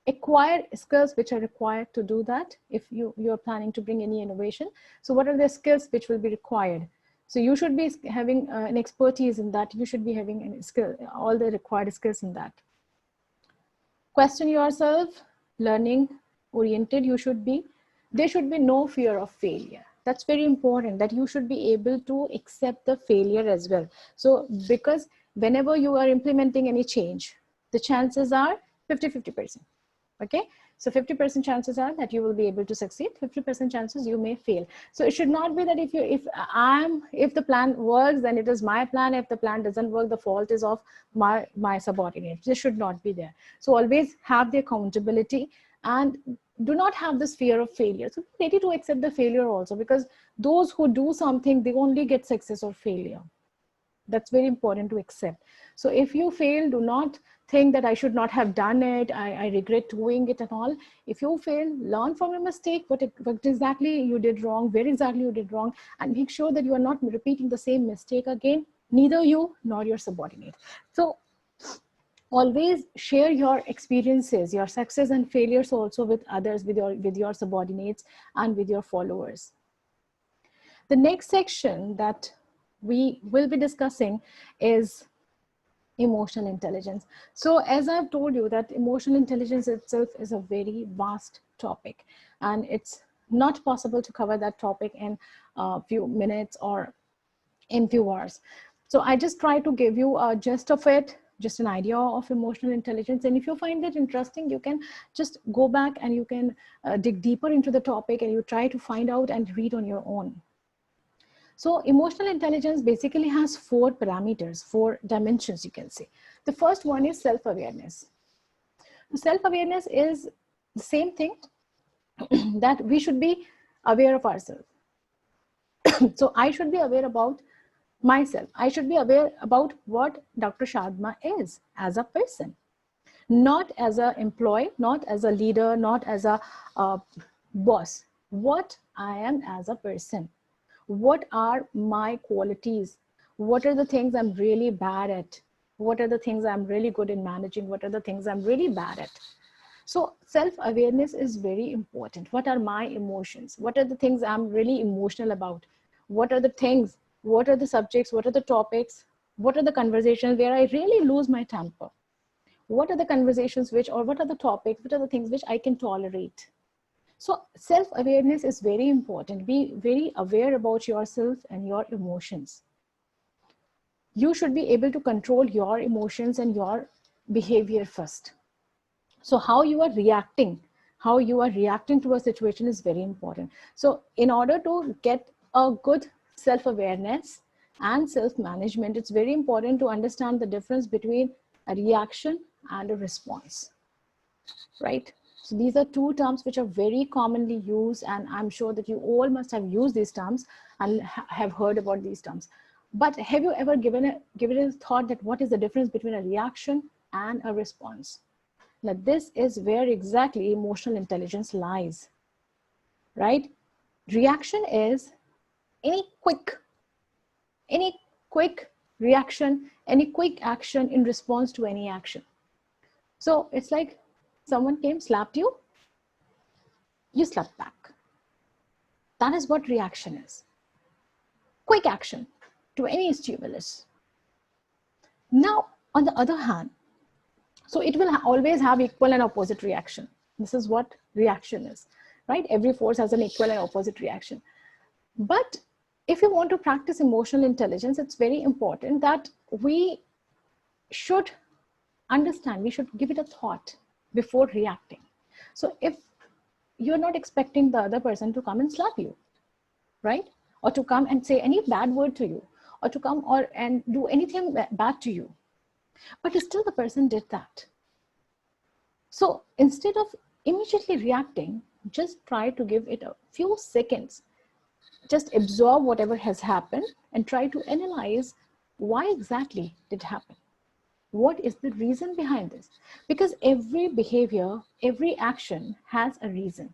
Acquire skills which are required to do that if you're planning to bring any innovation. So what are the skills which will be required? So you should be having an expertise in that. You should be having a skill, all the required skills in that. Question yourself, learning oriented you should be. There should be no fear of failure. That's very important, that you should be able to accept the failure as well. So because whenever you are implementing any change, the chances are 50-50%. Okay, so 50% chances are that you will be able to succeed, 50% chances you may fail. So it should not be that if the plan works, then it is my plan. If the plan doesn't work, the fault is of my subordinate. This should not be there. So always have the accountability and do not have this fear of failure. So be ready to accept the failure also, because those who do something, they only get success or failure. That's very important to accept. So if you fail, do not think that I should not have done it, I regret doing it and all. If you fail, learn from your mistake, what exactly you did wrong, where exactly you did wrong, and make sure that you are not repeating the same mistake again, neither you nor your subordinate. So always share your experiences, your success and failures also with others, with your subordinates and with your followers. The next section that we will be discussing is emotional intelligence. So as I've told you, that emotional intelligence itself is a very vast topic, and it's not possible to cover that topic in a few minutes or in few hours. So I just try to give you a gist of it, just an idea of emotional intelligence. And if you find it interesting, you can just go back and you can dig deeper into the topic, and you try to find out and read on your own. So emotional intelligence basically has 4 parameters, 4 dimensions, you can say. The first one is self-awareness. Self-awareness is the same thing that we should be aware of ourselves. So I should be aware about myself. I should be aware about what Dr. Shadma is as a person, not as an employee, not as a leader, not as a boss. What I am as a person. What are my qualities? What are the things I'm really bad at? What are the things I'm really good in managing? What are the things I'm really bad at? So self-awareness is very important. What are my emotions? What are the things I'm really emotional about? What are the things? What are the subjects? What are the topics? What are the conversations where I really lose my temper? What are the conversations or what are the topics? What are the things which I can tolerate? So self-awareness is very important. Be very aware about yourself and your emotions. You should be able to control your emotions and your behavior first. So how you are reacting to a situation is very important. So in order to get a good self-awareness and self-management, it's very important to understand the difference between a reaction and a response, right? So these are 2 terms which are very commonly used, and I'm sure that you all must have used these terms and have heard about these terms. But have you ever given it a thought that what is the difference between a reaction and a response? Now this is where exactly emotional intelligence lies, right? Reaction is any quick reaction, any quick action in response to any action. So it's like someone came, slapped you, you slapped back. That is what reaction is. Quick action to any stimulus. Now, on the other hand, so it will always have equal and opposite reaction. This is what reaction is, right? Every force has an equal and opposite reaction. But if you want to practice emotional intelligence, it's very important that we should understand, we should give it a thought before reacting. So if you're not expecting the other person to come and slap you, right? Or to come and say any bad word to you, or to come and do anything bad to you, but still the person did that. So instead of immediately reacting, just try to give it a few seconds. Just absorb whatever has happened and try to analyze why exactly did it happen. What is the reason behind this? Because every behavior, every action has a reason.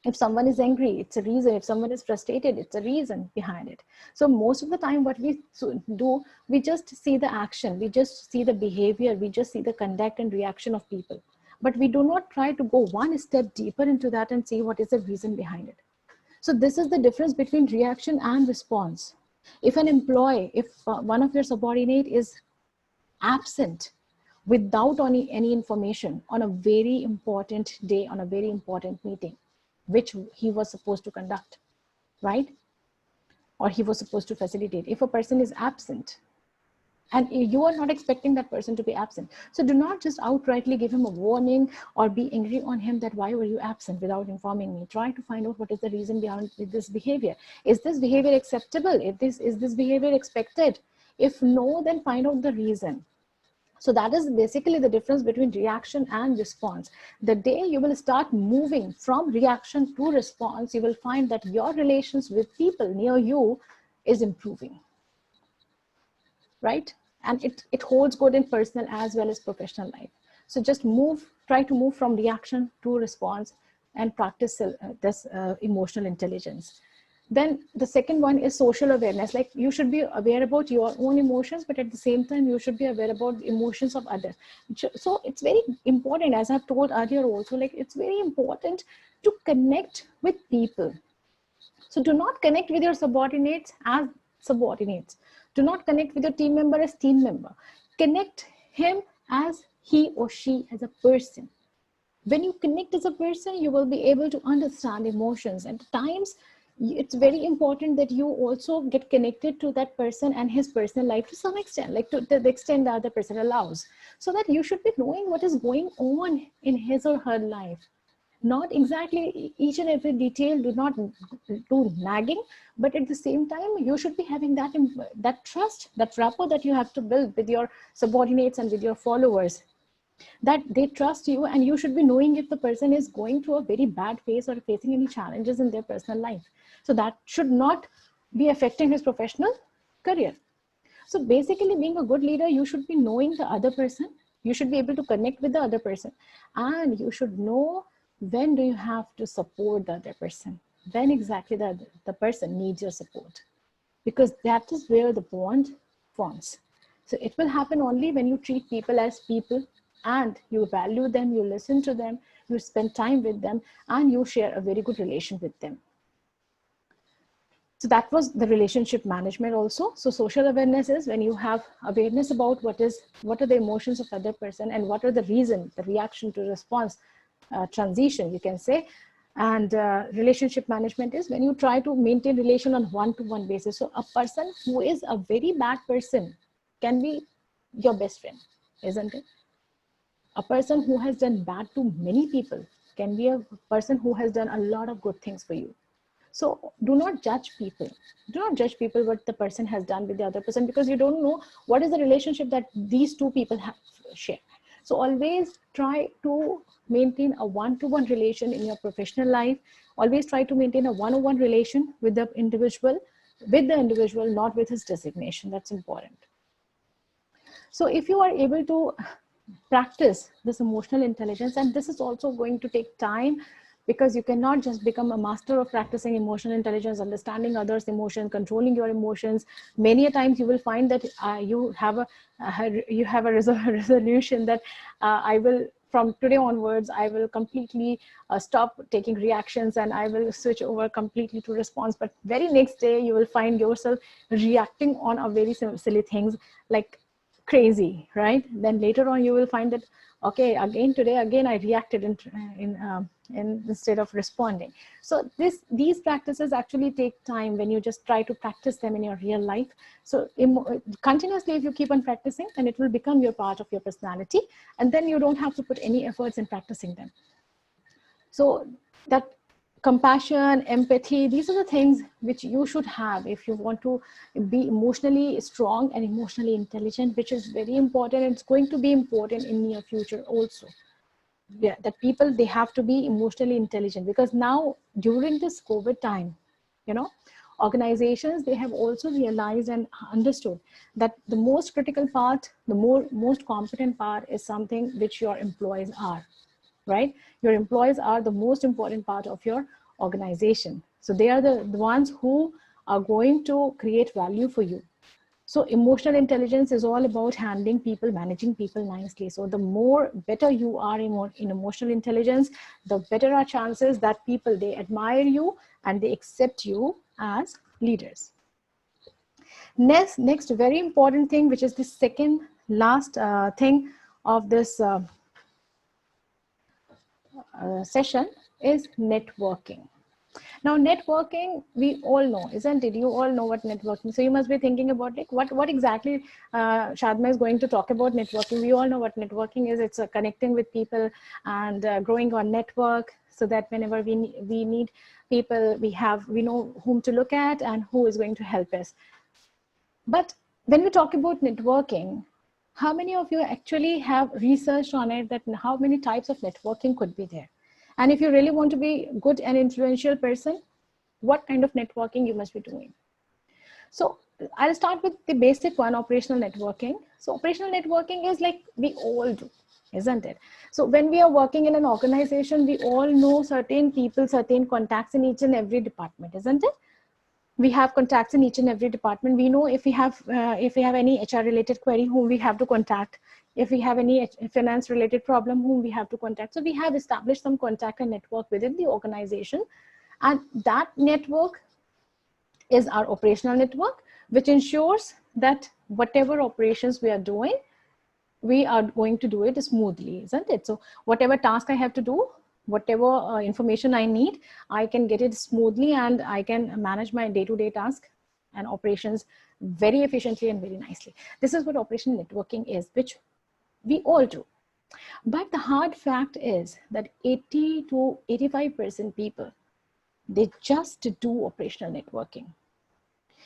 If someone is angry, it's a reason. If someone is frustrated, it's a reason behind it. So most of the time what we do, we just see the action, we just see the behavior, we just see the conduct and reaction of people. But we do not try to go one step deeper into that and see what is the reason behind it. So this is the difference between reaction and response. If an employee, if one of your subordinate is absent without any information on a very important day, on a very important meeting, which he was supposed to conduct, right? Or he was supposed to facilitate. If a person is absent, and you are not expecting that person to be absent, so do not just outrightly give him a warning or be angry on him that why were you absent without informing me. Try to find out what is the reason behind this behavior. Is this behavior acceptable? Is this behavior expected? If no, then find out the reason. So that is basically the difference between reaction and response. The day you will start moving from reaction to response, you will find that your relations with people near you is improving, right? And it holds good in personal as well as professional life. So just try to move from reaction to response and practice this emotional intelligence. Then the second one is social awareness. Like you should be aware about your own emotions, but at the same time, you should be aware about the emotions of others. So it's very important, as I've told earlier also, like it's very important to connect with people. So do not connect with your subordinates as subordinates. Do not connect with your team member as team member. Connect him as he or she as a person. When you connect as a person, you will be able to understand emotions. At times, it's very important that you also get connected to that person and his personal life to some extent, like to the extent the other person allows, so that you should be knowing what is going on in his or her life. Not exactly each and every detail, do not do nagging, but at the same time, you should be having that trust, that rapport that you have to build with your subordinates and with your followers, that they trust you, and you should be knowing if the person is going through a very bad phase or facing any challenges in their personal life. So that should not be affecting his professional career. So basically, being a good leader, you should be knowing the other person. You should be able to connect with the other person, and you should know when do you have to support the other person, when exactly the person needs your support, because that is where the bond forms. So it will happen only when you treat people as people, and you value them, you listen to them, you spend time with them, and you share a very good relation with them. So that was the relationship management also. So social awareness is when you have awareness about what are the emotions of other person and what are the reason, the reaction to response transition, you can say. And relationship management is when you try to maintain relation on one-to-one basis. So a person who is a very bad person can be your best friend, isn't it? A person who has done bad to many people can be a person who has done a lot of good things for you. So do not judge people. Do not judge people what the person has done with the other person, because you don't know what is the relationship that these two people have shared. So always try to maintain a one-to-one relation in your professional life. Always try to maintain a one-on-one relation with the individual, not with his designation. That's important. So if you are able to practice this emotional intelligence, and this is also going to take time, because you cannot just become a master of practicing emotional intelligence, understanding others' emotions, controlling your emotions. Many a times you will find that you have a resolution that I will, from today onwards, I will completely stop taking reactions and I will switch over completely to response. But very next day, you will find yourself reacting on a very silly things like crazy, right? Then later on, you will find that, okay, today I reacted instead of responding. So these practices actually take time when you just try to practice them in your real life. So continuously, if you keep on practicing, then it will become your part of your personality, and then you don't have to put any efforts in practicing them. So that compassion, empathy, these are the things which you should have if you want to be emotionally strong and emotionally intelligent, which is very important. It's going to be important in near future also. Yeah, that people, they have to be emotionally intelligent, because now during this COVID time, organizations, they have also realized and understood that the most critical part, the most competent part is something which your employees are. Right? Your employees are the most important part of your organization. So they are the ones who are going to create value for you. So emotional intelligence is all about handling people, managing people nicely. So the more better you are in emotional intelligence, the better are chances that people, they admire you and they accept you as leaders. Next very important thing, which is the second last thing of this session, is networking. Now, networking, we all know, isn't it? You all know what networking. So you must be thinking about like what exactly Shadma is going to talk about networking. We all know what networking is. It's connecting with people and growing our network, so that whenever we need people, we know whom to look at and who is going to help us. But when we talk about networking, how many of you actually have researched on it, that how many types of networking could be there? And if you really want to be good and influential person, what kind of networking you must be doing? So I'll start with the basic one, operational networking. So operational networking is like we all do, isn't it? So when we are working in an organization, we all know certain people, certain contacts in each and every department, isn't it? We have contacts in each and every department. We know if we have any HR related query, whom we have to contact. If we have any finance related problem, whom we have to contact. So we have established some contact and network within the organization, and that network is our operational network, which ensures that whatever operations we are doing, we are going to do it smoothly, isn't it? So whatever task I have to do, whatever information I need, I can get it smoothly, and I can manage my day-to-day task and operations very efficiently and very nicely. This is what operational networking is, which we all do. But the hard fact is that 80 to 85% people, they just do operational networking.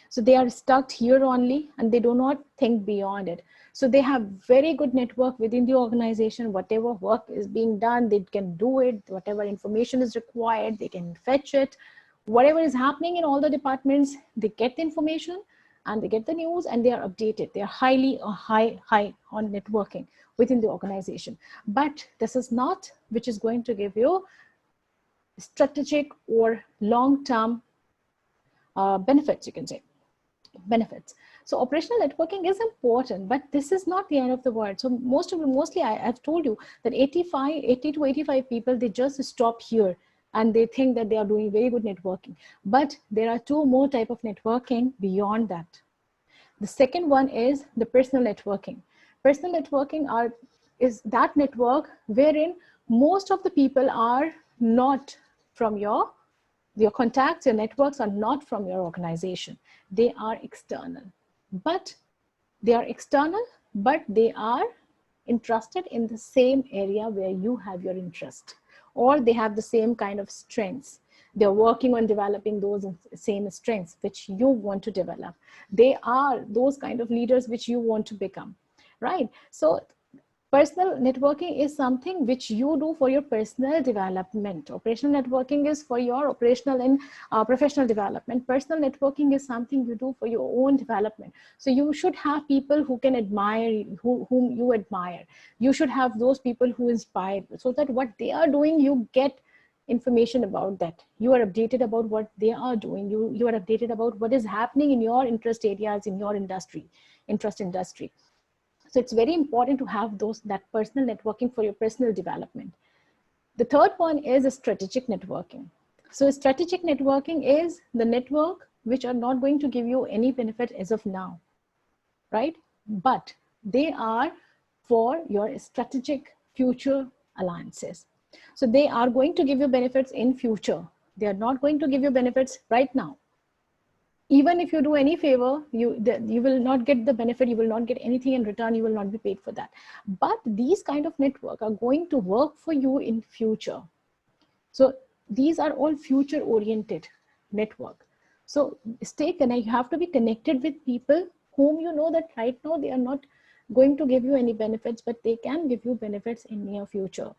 So they are stuck here only, and they do not think beyond it. So they have very good network within the organization. Whatever work is being done, they can do it. Whatever information is required, they can fetch it. Whatever is happening in all the departments, they get the information and they get the news, and they are updated. They are high on networking within the organization. But this is not which is going to give you strategic or long-term benefits, you can say. Benefits. So operational networking is important, but this is not the end of the world. So mostly I've told you that 80 to 85 people, they just stop here and they think that they are doing very good networking. But there are two more type of networking beyond that. The second one is the personal networking. Personal networking is that network wherein most of the people are not from your contacts, your networks are not from your organization. They are external. But they are interested in the same area where you have your interest, or they have the same kind of strengths. They're working on developing those same strengths which you want to develop. They are those kind of leaders which you want to become, right? So personal networking is something which you do for your personal development. Operational networking is for your operational and professional development. Personal networking is something you do for your own development. So you should have people who can admire you, whom you admire. You should have those people who inspire you, so that what they are doing, you get information about that. You are updated about what they are doing. You are updated about what is happening in your interest areas, in your interest industry. So it's very important to have that personal networking for your personal development. The third one is strategic networking. So strategic networking is the network which are not going to give you any benefit as of now, right? But they are for your strategic future alliances. So they are going to give you benefits in future. They are not going to give you benefits right now. Even if you do any favor, you will not get the benefit, you will not get anything in return, you will not be paid for that. But these kind of network are going to work for you in future. So these are all future oriented network. So stay connected. You have to be connected with people whom you know that right now they are not going to give you any benefits, but they can give you benefits in near future.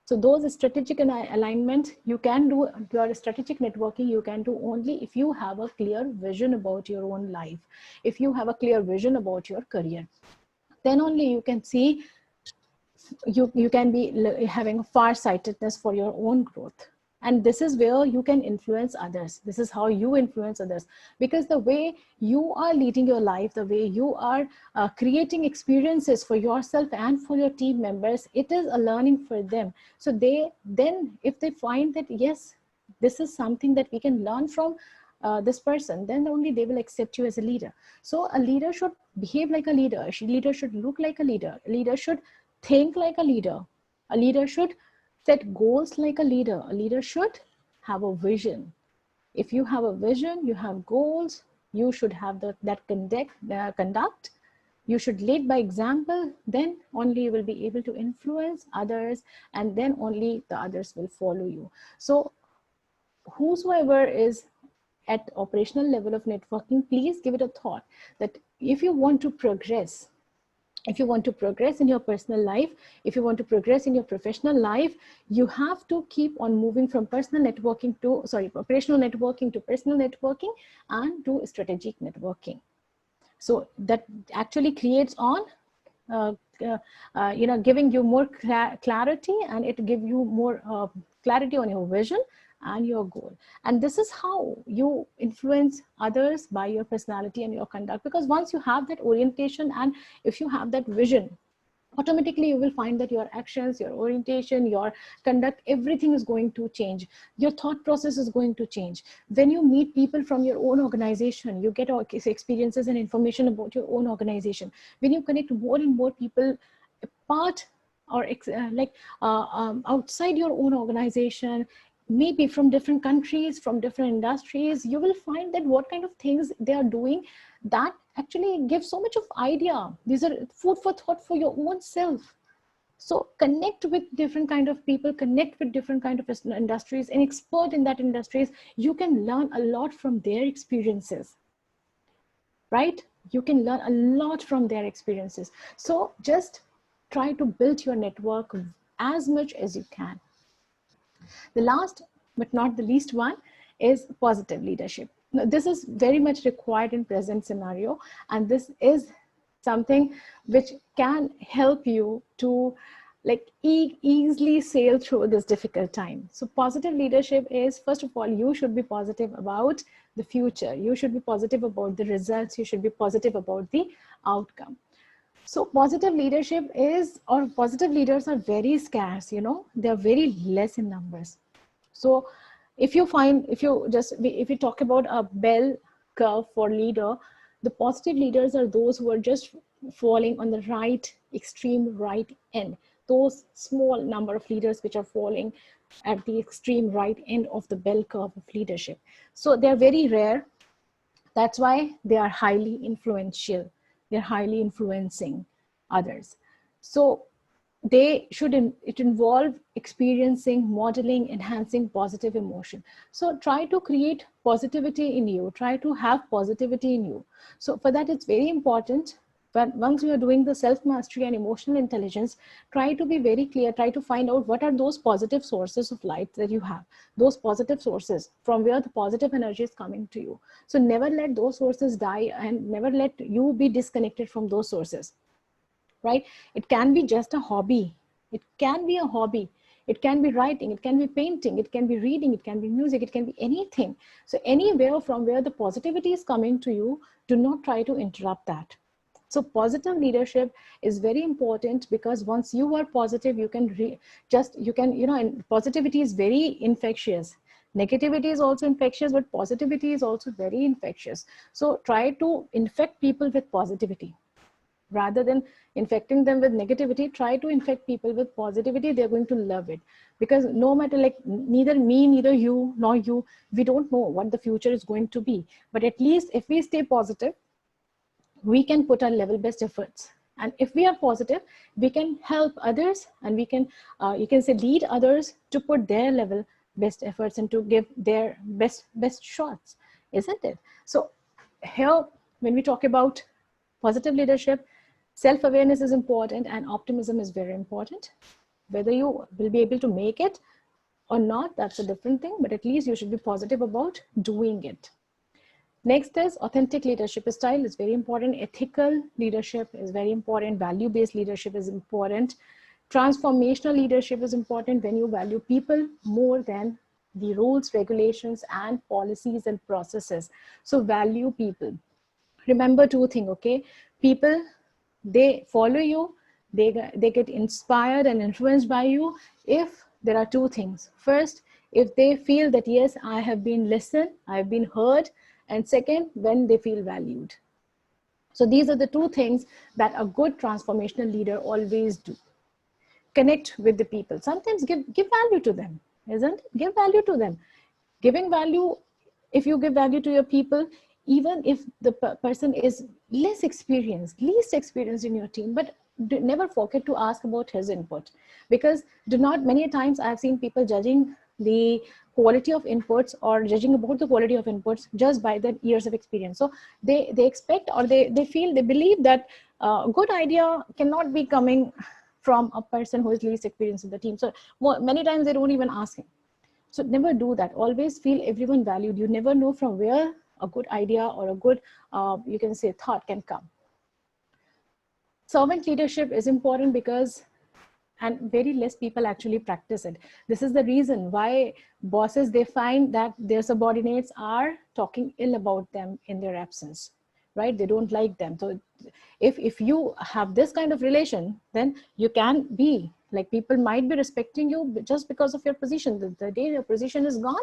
So those strategic alignment, you can do your strategic networking, you can do only if you have a clear vision about your own life. If you have a clear vision about your career, then only you can see, you can be having farsightedness for your own growth. And this is where you can influence others. This is how you influence others, because the way you are leading your life, the way you are creating experiences for yourself and for your team members, it is a learning for them. So they then, if they find that yes, this is something that we can learn from this person, then only they will accept you as a leader. So a leader should behave like a leader. A leader should look like a leader. A leader should think like a leader. A leader should set goals like a leader. A leader should have a vision. If you have a vision, you have goals, you should have that conduct. You should lead by example, then only you will be able to influence others, and then only the others will follow you. So whosoever is at operational level of networking, please give it a thought that if you want to progress, if you want to progress in your personal life, if you want to progress in your professional life, you have to keep on moving from operational networking to personal networking and to strategic networking. So that actually creates on giving you more clarity, and it give you more clarity on your vision and your goal. And this is how you influence others, by your personality and your conduct. Because once you have that orientation, and if you have that vision, automatically you will find that your actions, your orientation, your conduct, everything is going to change. Your thought process is going to change. When you meet people from your own organization, you get experiences and information about your own organization. When you connect more and more people apart or outside your own organization, maybe from different countries, from different industries, you will find that what kind of things they are doing, that actually gives so much of idea. These are food for thought for your own self. So connect with different kind of people, connect with different kind of industries, and expert in that industries. You can learn a lot from their experiences, right? You can learn a lot from their experiences. So just try to build your network as much as you can. The last but not the least one is positive leadership. Now, this is very much required in present scenario, and this is something which can help you to easily sail through this difficult time. So positive leadership is, first of all, you should be positive about the future. You should be positive about the results. You should be positive about the outcome. So positive leadership is, or positive leaders are very scarce, they're very less in numbers. So if you talk about a bell curve for leader, the positive leaders are those who are just falling on the extreme right end. Those small number of leaders which are falling at the extreme right end of the bell curve of leadership. So they're very rare. That's why they are highly influential. They're highly influencing others. So it involve experiencing, modeling, enhancing positive emotion. So try to create positivity in you, try to have positivity in you. So for that, it's very important. But once you are doing the self-mastery and emotional intelligence, try to be very clear, try to find out what are those positive sources of light that you have, those positive sources from where the positive energy is coming to you. So never let those sources die, and never let you be disconnected from those sources. Right? It can be just a hobby. It can be a hobby. It can be writing, it can be painting, it can be reading, it can be music, it can be anything. So anywhere from where the positivity is coming to you, do not try to interrupt that. So positive leadership is very important, because once you are positive, you can and positivity is very infectious. Negativity is also infectious, but positivity is also very infectious. So try to infect people with positivity. Rather than infecting them with negativity, try to infect people with positivity. They're going to love it, because no matter, neither me, neither you, nor you, we don't know what the future is going to be. But at least if we stay positive, we can put our level best efforts. And if we are positive, we can help others, and we can, lead others to put their level best efforts and to give their best shots, isn't it? So here, when we talk about positive leadership, self-awareness is important, and optimism is very important. Whether you will be able to make it or not, that's a different thing, but at least you should be positive about doing it. Next is authentic leadership style is very important. Ethical leadership is very important. Value-based leadership is important. Transformational leadership is important when you value people more than the rules, regulations, and policies and processes. So value people. Remember two things, okay? People, they follow you, they get inspired and influenced by you if there are two things. First, if they feel that, yes, I have been listened, I have been heard, and second, when they feel valued. So these are the two things that a good transformational leader always do. Connect with the people. Sometimes give value to them, isn't it? Give value to them. Giving value, if you give value to your people, even if the person is least experienced in your team, but never forget to ask about his input. Because many times I've seen people judging the quality of inputs or judging about the quality of inputs just by their years of experience. So they expect, or they believe that a good idea cannot be coming from a person who is least experienced in the team. So many times they don't even ask him. So never do that. Always feel everyone valued. You never know from where a good idea or a good, you can say, thought can come. Servant leadership is important because, and very less people actually practice it. This is the reason why bosses, they find that their subordinates are talking ill about them in their absence, right? They don't like them. So if you have this kind of relation, then you can be like, people might be respecting you just because of your position. The day your position is gone,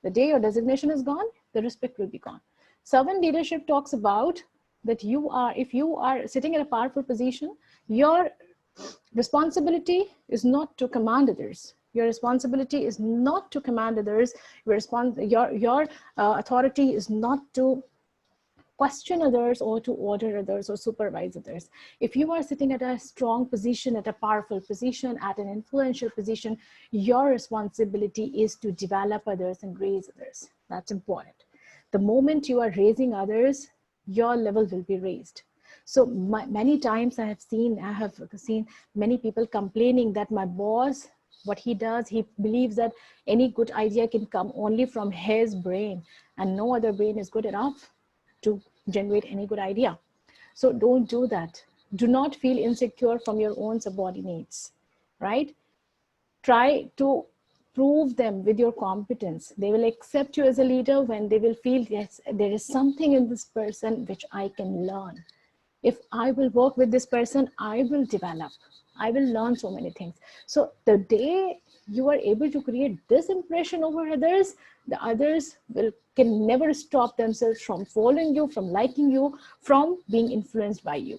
the day your designation is gone, the respect will be gone. Servant leadership talks about that if you are sitting in a powerful position, your responsibility is not to command others. Your responsibility is not to command others. Your authority is not to question others or to order others or supervise others. If you are sitting at a strong position, at a powerful position, at an influential position, your responsibility is to develop others and raise others. That's important. The moment you are raising others, your level will be raised. So many times I have seen many people complaining that my boss, what he does, he believes that any good idea can come only from his brain, and no other brain is good enough to generate any good idea. So don't do that. Do not feel insecure from your own subordinates, right? Try to prove them with your competence. They will accept you as a leader when they will feel, yes, there is something in this person which I can learn. If I will work with this person, I will develop. I will learn so many things. So the day you are able to create this impression over others, the others can never stop themselves from following you, from liking you, from being influenced by you,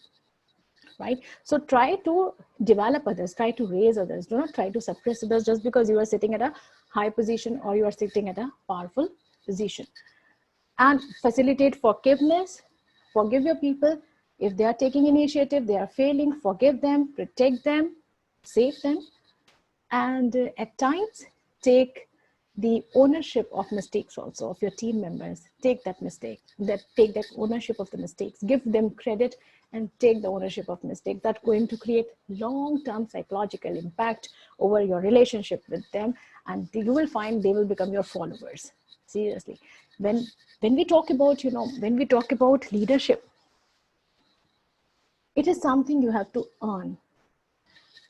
right? So try to develop others, try to raise others. Do not try to suppress others just because you are sitting at a high position or you are sitting at a powerful position. And facilitate forgiveness. Forgive your people. If they are taking initiative, they are failing, forgive them, protect them, save them. And at times, take the ownership of mistakes also of your team members. Take that take that ownership of the mistakes. Give them credit and take the ownership of mistakes. That's going to create long-term psychological impact over your relationship with them. And you will find they will become your followers. Seriously. When we talk about, leadership, it is something you have to earn.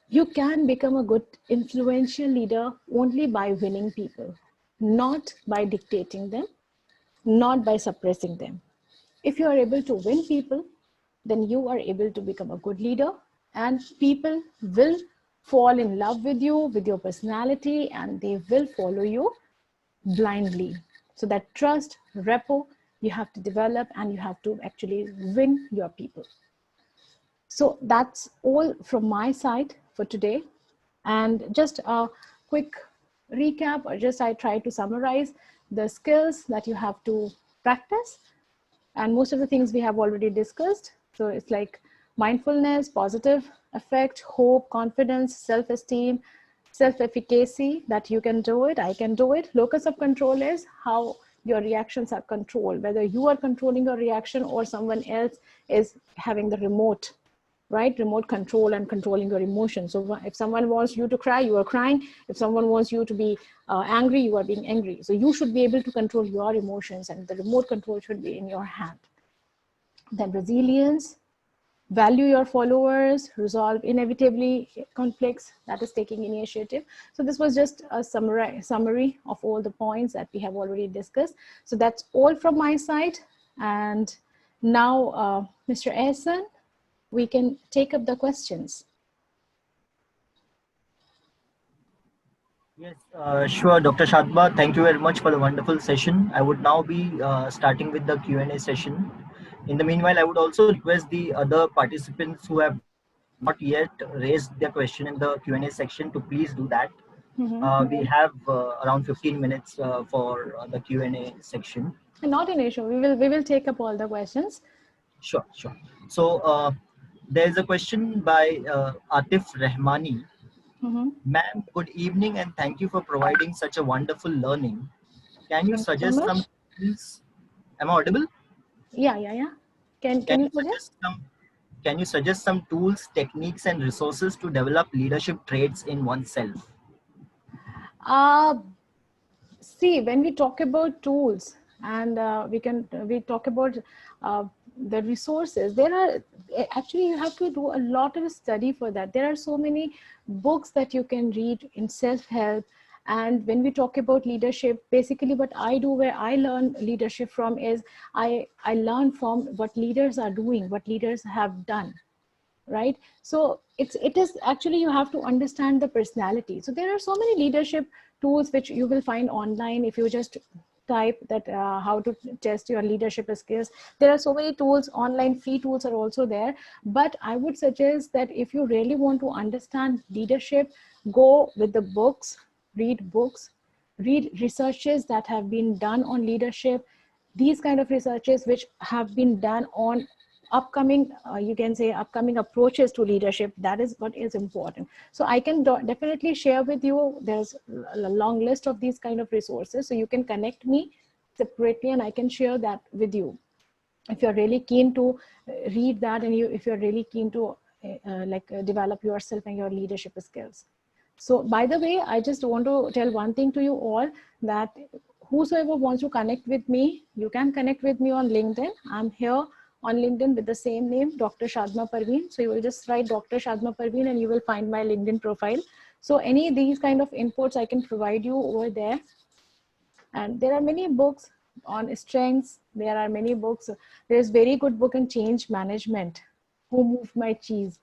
You can become a good influential leader only by winning people, not by dictating them, not by suppressing them. If you are able to win people, then you are able to become a good leader, and people will fall in love with you, with your personality, and they will follow you blindly. So that trust, rapport, you have to develop, and you have to actually win your people. So that's all from my side for today. And just a quick recap, or just I try to summarize the skills that you have to practice. And most of the things we have already discussed. So it's like mindfulness, positive affect, hope, confidence, self-esteem, self-efficacy, that you can do it, I can do it. Locus of control is how your reactions are controlled, whether you are controlling your reaction or someone else is having the remote, right? Remote control and controlling your emotions. So if someone wants you to cry, you are crying. If someone wants you to be angry, you are being angry. So you should be able to control your emotions, and the remote control should be in your hand. Then resilience, value your followers, resolve inevitably conflicts, that is taking initiative. So this was just a summary of all the points that we have already discussed. So that's all from my side. And now, Mr. Ehsan, we can take up the questions. Yes, sure, Dr. Shadma. Thank you very much for the wonderful session. I would now be starting with the Q&A session. In the meanwhile, I would also request the other participants who have not yet raised their question in the Q&A section to please do that. We have around 15 minutes for the Q&A section. Not an issue. We will take up all the questions. Sure, sure. So there's a question by Atif Rahmani. Ma'am, good evening and thank you for providing such a wonderful learning. Can you Thank you so suggest some much. tools? Am I audible? Yeah. Can Can you you suggest? suggest some tools, techniques, and resources to develop leadership traits in oneself? See, when we talk about tools and we talk about the resources, there are actually, you have to do a lot of study for that. There are so many books that you can read in self-help. And when we talk about leadership, basically what I do, where I learn leadership from, is I learn from what leaders are doing, what leaders have done, right? So it is actually, you have to understand the personality. So there are so many leadership tools which you will find online. If you just type that how to test your leadership skills, there are so many tools online. Free tools are also there. But I would suggest that if you really want to understand leadership, go with the books, read researches that have been done on leadership, these kind of researches which have been done on upcoming, you can say, upcoming approaches to leadership. That is what is important. So I can definitely share with you, there's a long list of these kind of resources, so you can connect me separately and I can share that with you if you're really keen to read that, and if you're really keen to develop yourself and your leadership skills. So by the way, I just want to tell one thing to you all, that whosoever wants to connect with me, you can connect with me on LinkedIn. I'm here on LinkedIn with the same name, Dr. Shadma Parveen. So you will just write Dr. Shadma Parveen and you will find my LinkedIn profile. So any of these kind of inputs I can provide you over there. And there are many books on strengths. There are many books. There's very good book in change management, Who Moved My Cheese.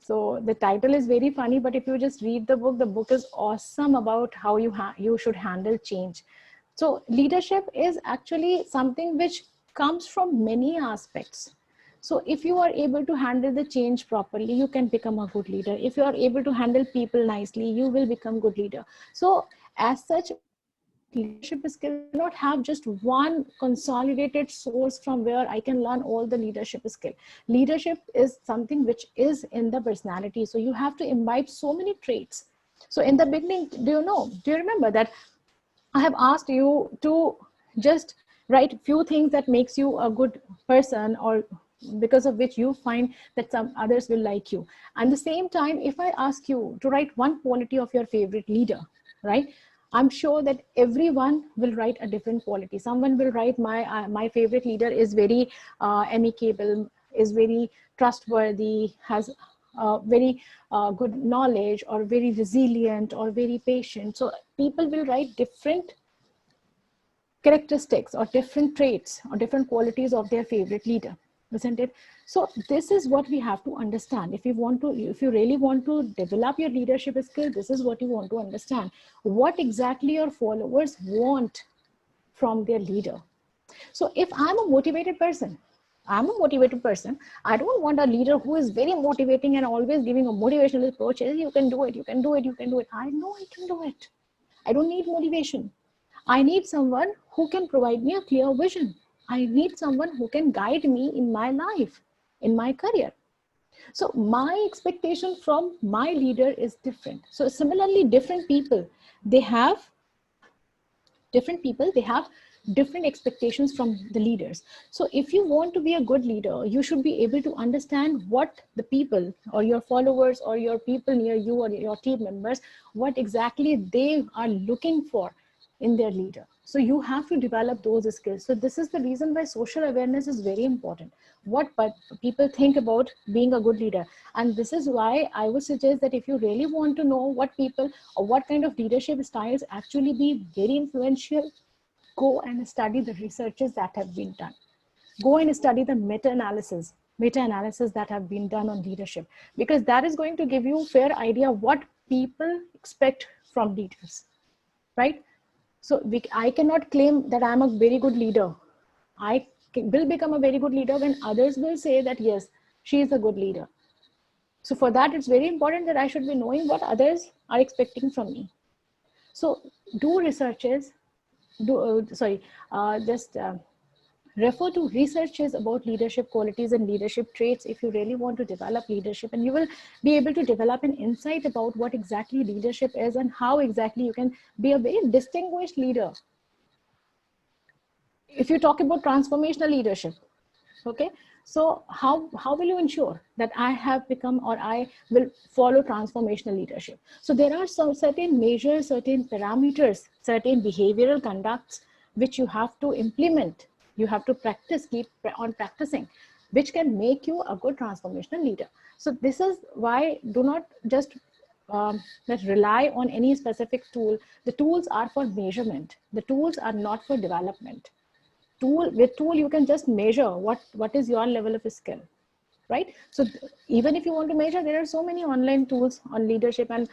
So the title is very funny, but if you just read the book is awesome about how you should handle change. So leadership is actually something which comes from many aspects. So if you are able to handle the change properly, you can become a good leader. If you are able to handle people nicely, you will become good leader. So as such, when I talk about leadership skills, I do not have just one consolidated source from where I can learn all the leadership skill. Leadership is something which is in the personality. So you have to imbibe so many traits. So in the beginning, do you remember that I have asked you to just write few things that makes you a good person, or because of which you find that some others will like you. And the same time, if I ask you to write one quality of your favorite leader, right? I'm sure that everyone will write a different quality. Someone will write my favorite leader is very amicable, is very trustworthy, has very good knowledge, or very resilient, or very patient. So people will write different characteristics or different traits or different qualities of their favorite leader, isn't it? So this is what we have to understand. If you really want to develop your leadership skill, this is what you want to understand, what exactly your followers want from their leader. So if I'm a motivated person, I don't want a leader who is very motivating and always giving a motivational approach. You can do it, you can do it, you can do it. I know I can do it. I don't need motivation. I need someone who can provide me a clear vision. I need someone who can guide me in my life, in my career. So my expectation from my leader is different. So similarly, they have different expectations from the leaders. So if you want to be a good leader, you should be able to understand what the people or your followers or your people near you or your team members, what exactly they are looking for in their leader. So you have to develop those skills. So this is the reason why social awareness is very important. What but people think about being a good leader. And this is why I would suggest that if you really want to know what people or what kind of leadership styles actually be very influential, go and study the researches that have been done. Go and study the meta-analysis that have been done on leadership, because that is going to give you a fair idea of what people expect from leaders, right? So I cannot claim that I'm a very good leader. I will become a very good leader when others will say that, yes, she is a good leader. So for that, it's very important that I should be knowing what others are expecting from me. So do researches, refer to researches about leadership qualities and leadership traits if you really want to develop leadership, and you will be able to develop an insight about what exactly leadership is and how exactly you can be a very distinguished leader. If you talk about transformational leadership, okay, so how will you ensure that I have become or I will follow transformational leadership? So there are some certain measures, certain parameters, certain behavioral conducts which you have to implement. You have to practice, keep on practicing, which can make you a good transformational leader. So this is why do not just let's rely on any specific tool. The tools are for measurement. The tools are not for development. With tool you can just measure what is your level of skill, right? So even if you want to measure, there are so many online tools on leadership and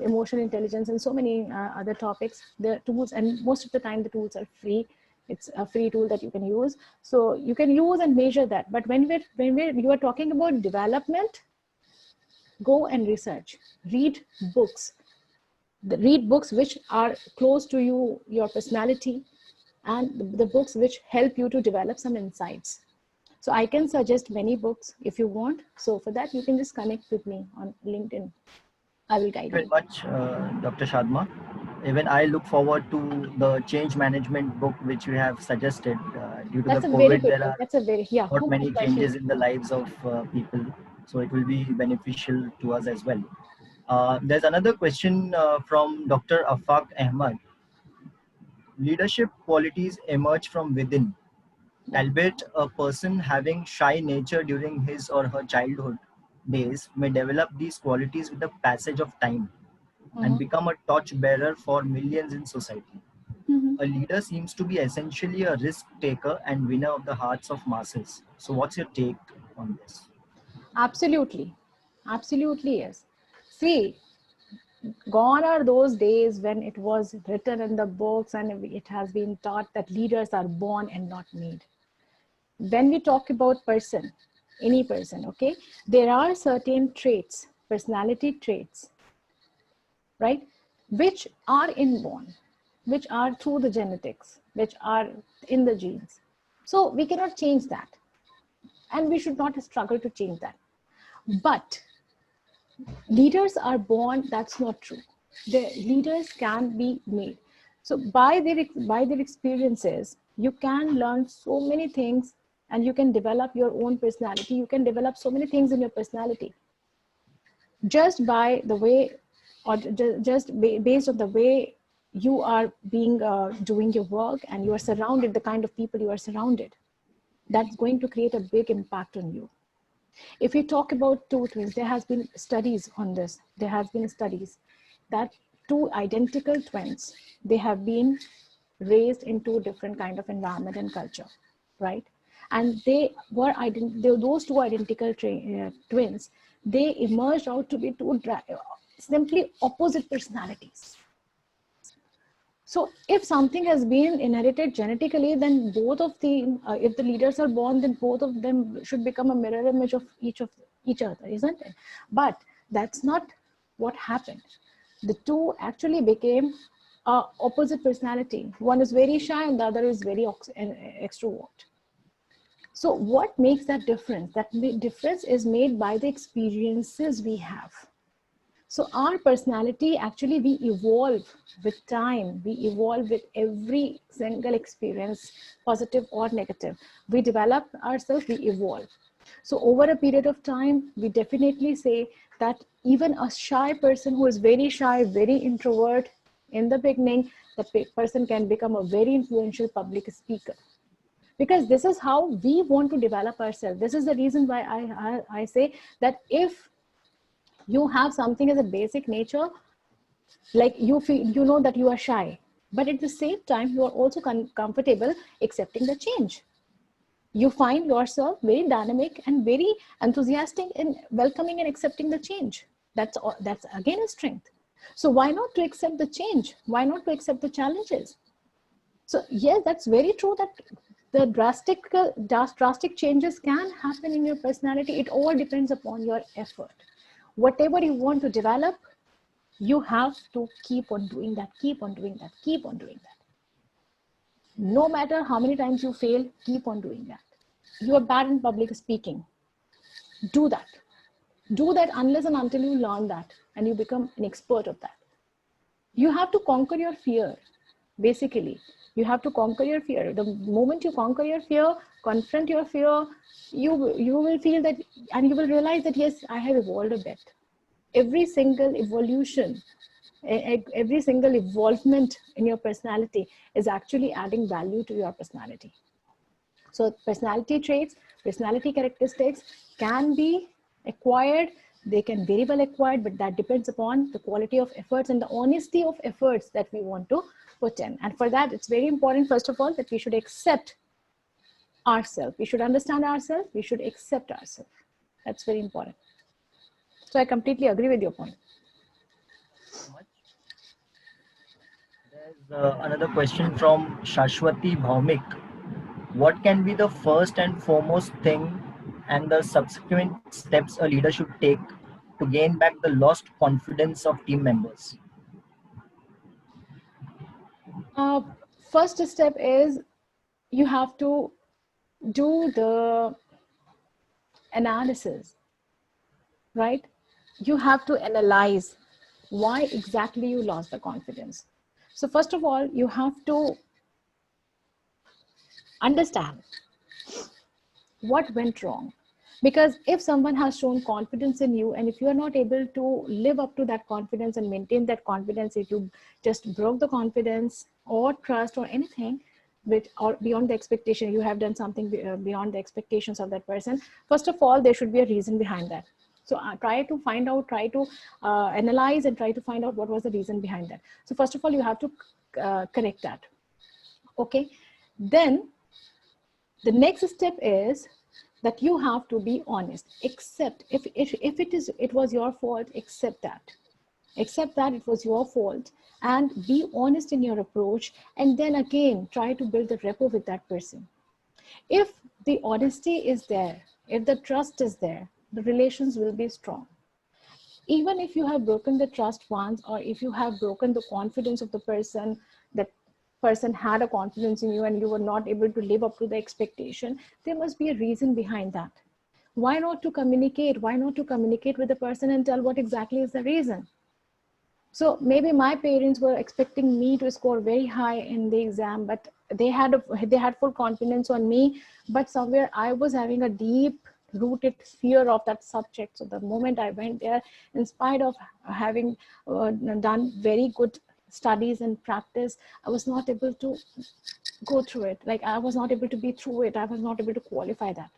emotional intelligence and so many other topics. The tools, and most of the time the tools are free. It's a free tool that you can use, so you can use and measure that. But when you are talking about development, go and research, read books. Read books which are close to you, your personality, and the books which help you to develop some insights. So I can suggest many books if you want. So for that, you can just connect with me on LinkedIn. I will guide Thank you you. very much, Dr. Shadma. Even I look forward to the change management book which you have suggested. Due to the That's a very COVID, good there book. are That's a very, yeah, not most many especially. changes in the lives of people, so it will be beneficial to us as well. There's another question from Dr. Afaq Ahmad. Leadership qualities emerge from within, Yeah. albeit a person having shy nature during his or her childhood days may develop these qualities with the passage of time and Mm-hmm. become a torch bearer for millions in society. Mm-hmm. A leader seems to be essentially a risk taker and winner of the hearts of masses. So, what's your take on this? Absolutely. Absolutely, yes. See, gone are those days when it was written in the books and it has been taught that leaders are born and not made. When we talk about person, any person, okay, there are certain traits, personality traits, right, which are inborn, which are through the genetics, which are in the genes. So we cannot change that, and we should not struggle to change that. But leaders are born, that's not true. The leaders can be made. So by their experiences, you can learn so many things, and you can develop your own personality. You can develop so many things in your personality just by the way, or based on the way you are being doing your work, and you are surrounded, the kind of people you are surrounded, that's going to create a big impact on you. If we talk about two twins, there has been studies on this. There has been studies that two identical twins, they have been raised in two different kind of environment and culture, right? And those two identical twins, they emerged out to be simply opposite personalities. So if something has been inherited genetically, then both of the, if the leaders are born, then both of them should become a mirror image of each other, isn't it? But that's not what happened. The two actually became opposite personality. One is very shy and the other is very extrovert. So what makes that difference? That difference is made by the experiences we have. So our personality, actually we evolve with time. We evolve with every single experience, positive or negative. We develop ourselves, we evolve. So over a period of time, we definitely say that even a shy person who is very shy, very introvert, in the beginning, the person can become a very influential public speaker. Because this is how we want to develop ourselves. This is the reason why I say that if you have something as a basic nature, like you feel, you know that you are shy, but at the same time, you are also comfortable accepting the change. You find yourself very dynamic and very enthusiastic in welcoming and accepting the change. That's again a strength. So why not to accept the change? Why not to accept the challenges? So yes, that's very true that the drastic changes can happen in your personality. It all depends upon your effort. Whatever you want to develop, you have to keep on doing that, keep on doing that, keep on doing that. No matter how many times you fail, keep on doing that. You are bad in public speaking. Do that. Do that unless and until you learn that and you become an expert of that. You have to conquer your fear. Basically, you have to conquer your fear. The moment you conquer your fear, confront your fear, you will feel that, and you will realize that, yes, I have evolved a bit. Every single evolution, every single evolvement in your personality is actually adding value to your personality. So personality traits, personality characteristics can be acquired. They can very well acquired, but that depends upon the quality of efforts and the honesty of efforts that we want to put in. And for that, it's very important, first of all, that we should accept ourselves. We should understand ourselves. We should accept ourselves. That's very important. So I completely agree with your point. There's another question from Shashwati Bhaumik. What can be the first and foremost thing and the subsequent steps a leader should take to gain back the lost confidence of team members? First step is you have to do the analysis, right? You have to analyze why exactly you lost the confidence. So first of all, you have to understand what went wrong. Because if someone has shown confidence in you, and if you are not able to live up to that confidence and maintain that confidence, if you just broke the confidence or trust or anything, which or beyond the expectation, you have done something beyond the expectations of that person, first of all, there should be a reason behind that. So try to find out, try to analyze and try to find out what was the reason behind that. So first of all, you have to correct that. Okay. Then the next step is that you have to be honest. Accept if it was your fault, accept that it was your fault, and be honest in your approach, and then again try to build the rapport with that person. If the honesty is there, if the trust is there, the relations will be strong. Even if you have broken the trust once, or if you have broken the confidence of the person, that person had a confidence in you and you were not able to live up to the expectation, there must be a reason behind that. Why not to communicate? Why not to communicate with the person and tell what exactly is the reason? So maybe my parents were expecting me to score very high in the exam, but they had full confidence on me, but somewhere I was having a deep rooted fear of that subject. So the moment I went there, in spite of having done very good studies and practice, I was not able to go through it. Like I was not able to be through it. I was not able to qualify that.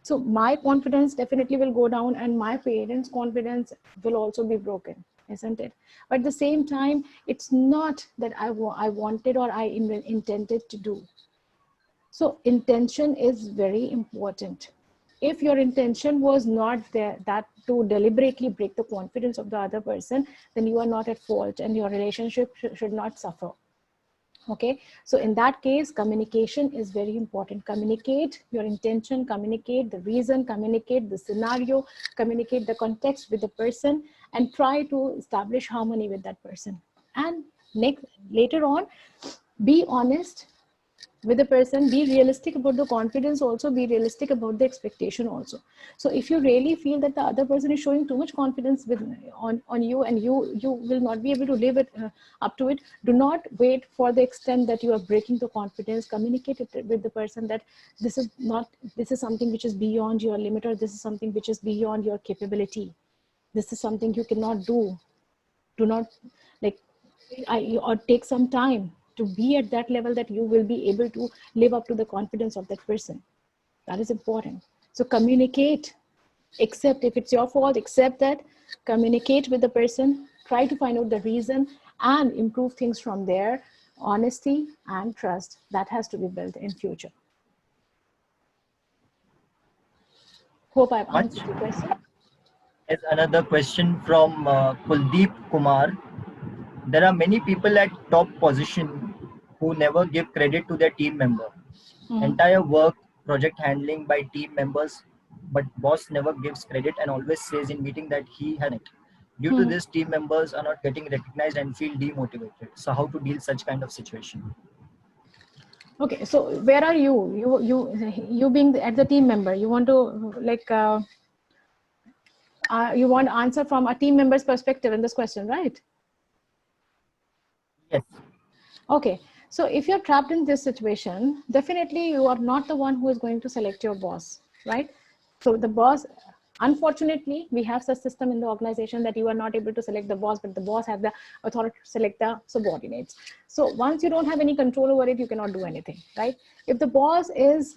So my confidence definitely will go down, and my parents' confidence will also be broken, isn't it? But at the same time, it's not that I wanted or I intended to do. So intention is very important. If your intention was not there, that to deliberately break the confidence of the other person, then you are not at fault and your relationship should not suffer. Okay, so in that case, communication is very important. Communicate your intention, communicate the reason, communicate the scenario, communicate the context with the person, and try to establish harmony with that person. And later on, be honest with the person, be realistic about the confidence, also be realistic about the expectation also. So if you really feel that the other person is showing too much confidence on you, and you will not be able to live it up to it, do not wait for the extent that you are breaking the confidence. Communicate it with the person that this is something which is beyond your limit, or this is something which is beyond your capability. This is something you cannot do. Do not, like, or take some time to be at that level that you will be able to live up to the confidence of that person. That is important. So communicate, accept if it's your fault, accept that, communicate with the person, try to find out the reason and improve things from there. Honesty and trust, that has to be built in future. Hope I've answered the question. There's another question from Kuldeep Kumar. There are many people at top position who never give credit to their team member. Entire work, project handling by team members, but boss never gives credit and always says in meeting that he had it. Due to this, team members are not getting recognized and feel demotivated. So how to deal such kind of situation? Okay, so where are you? You being at the team member, you want to like you want to answer from a team member's perspective in this question, right? Yes. Okay, so if you're trapped in this situation, definitely you are not the one who is going to select your boss, right? So the boss, unfortunately, we have such system in the organization that you are not able to select the boss, but the boss has the authority to select the subordinates. So once you don't have any control over it, you cannot do anything, right? If the boss is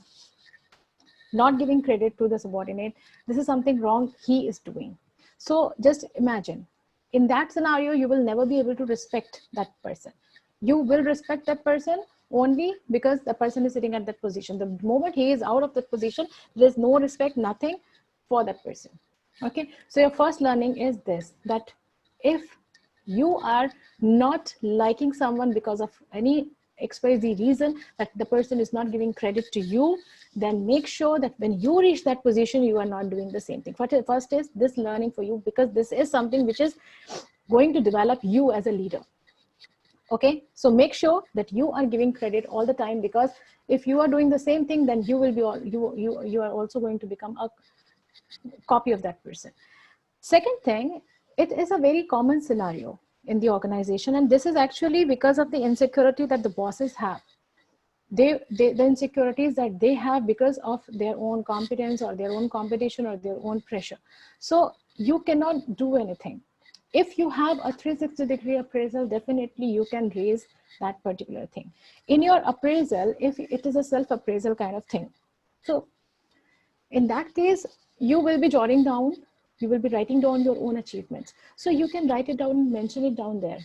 not giving credit to the subordinate, this is something wrong he is doing. So just imagine, in that scenario, you will never be able to respect that person. You will respect that person only because the person is sitting at that position. The moment he is out of that position, there's no respect, nothing for that person. Okay, so your first learning is this, that if you are not liking someone because of any XYZ reason, that the person is not giving credit to you, then make sure that when you reach that position, you are not doing the same thing. First is this learning for you, because this is something which is going to develop you as a leader. Okay, so make sure that you are giving credit all the time, because if you are doing the same thing, then you will be you are also going to become a copy of that person. Second thing, it is a very common scenario in the organization, and this is actually because of the insecurity that the bosses have. The insecurities that they have because of their own competence or their own competition or their own pressure. So you cannot do anything. If you have a 360-degree appraisal, definitely you can raise that particular thing. In your appraisal, if it is a self-appraisal kind of thing, so in that case, you will be jotting down, you will be writing down your own achievements. So you can write it down, mention it down there.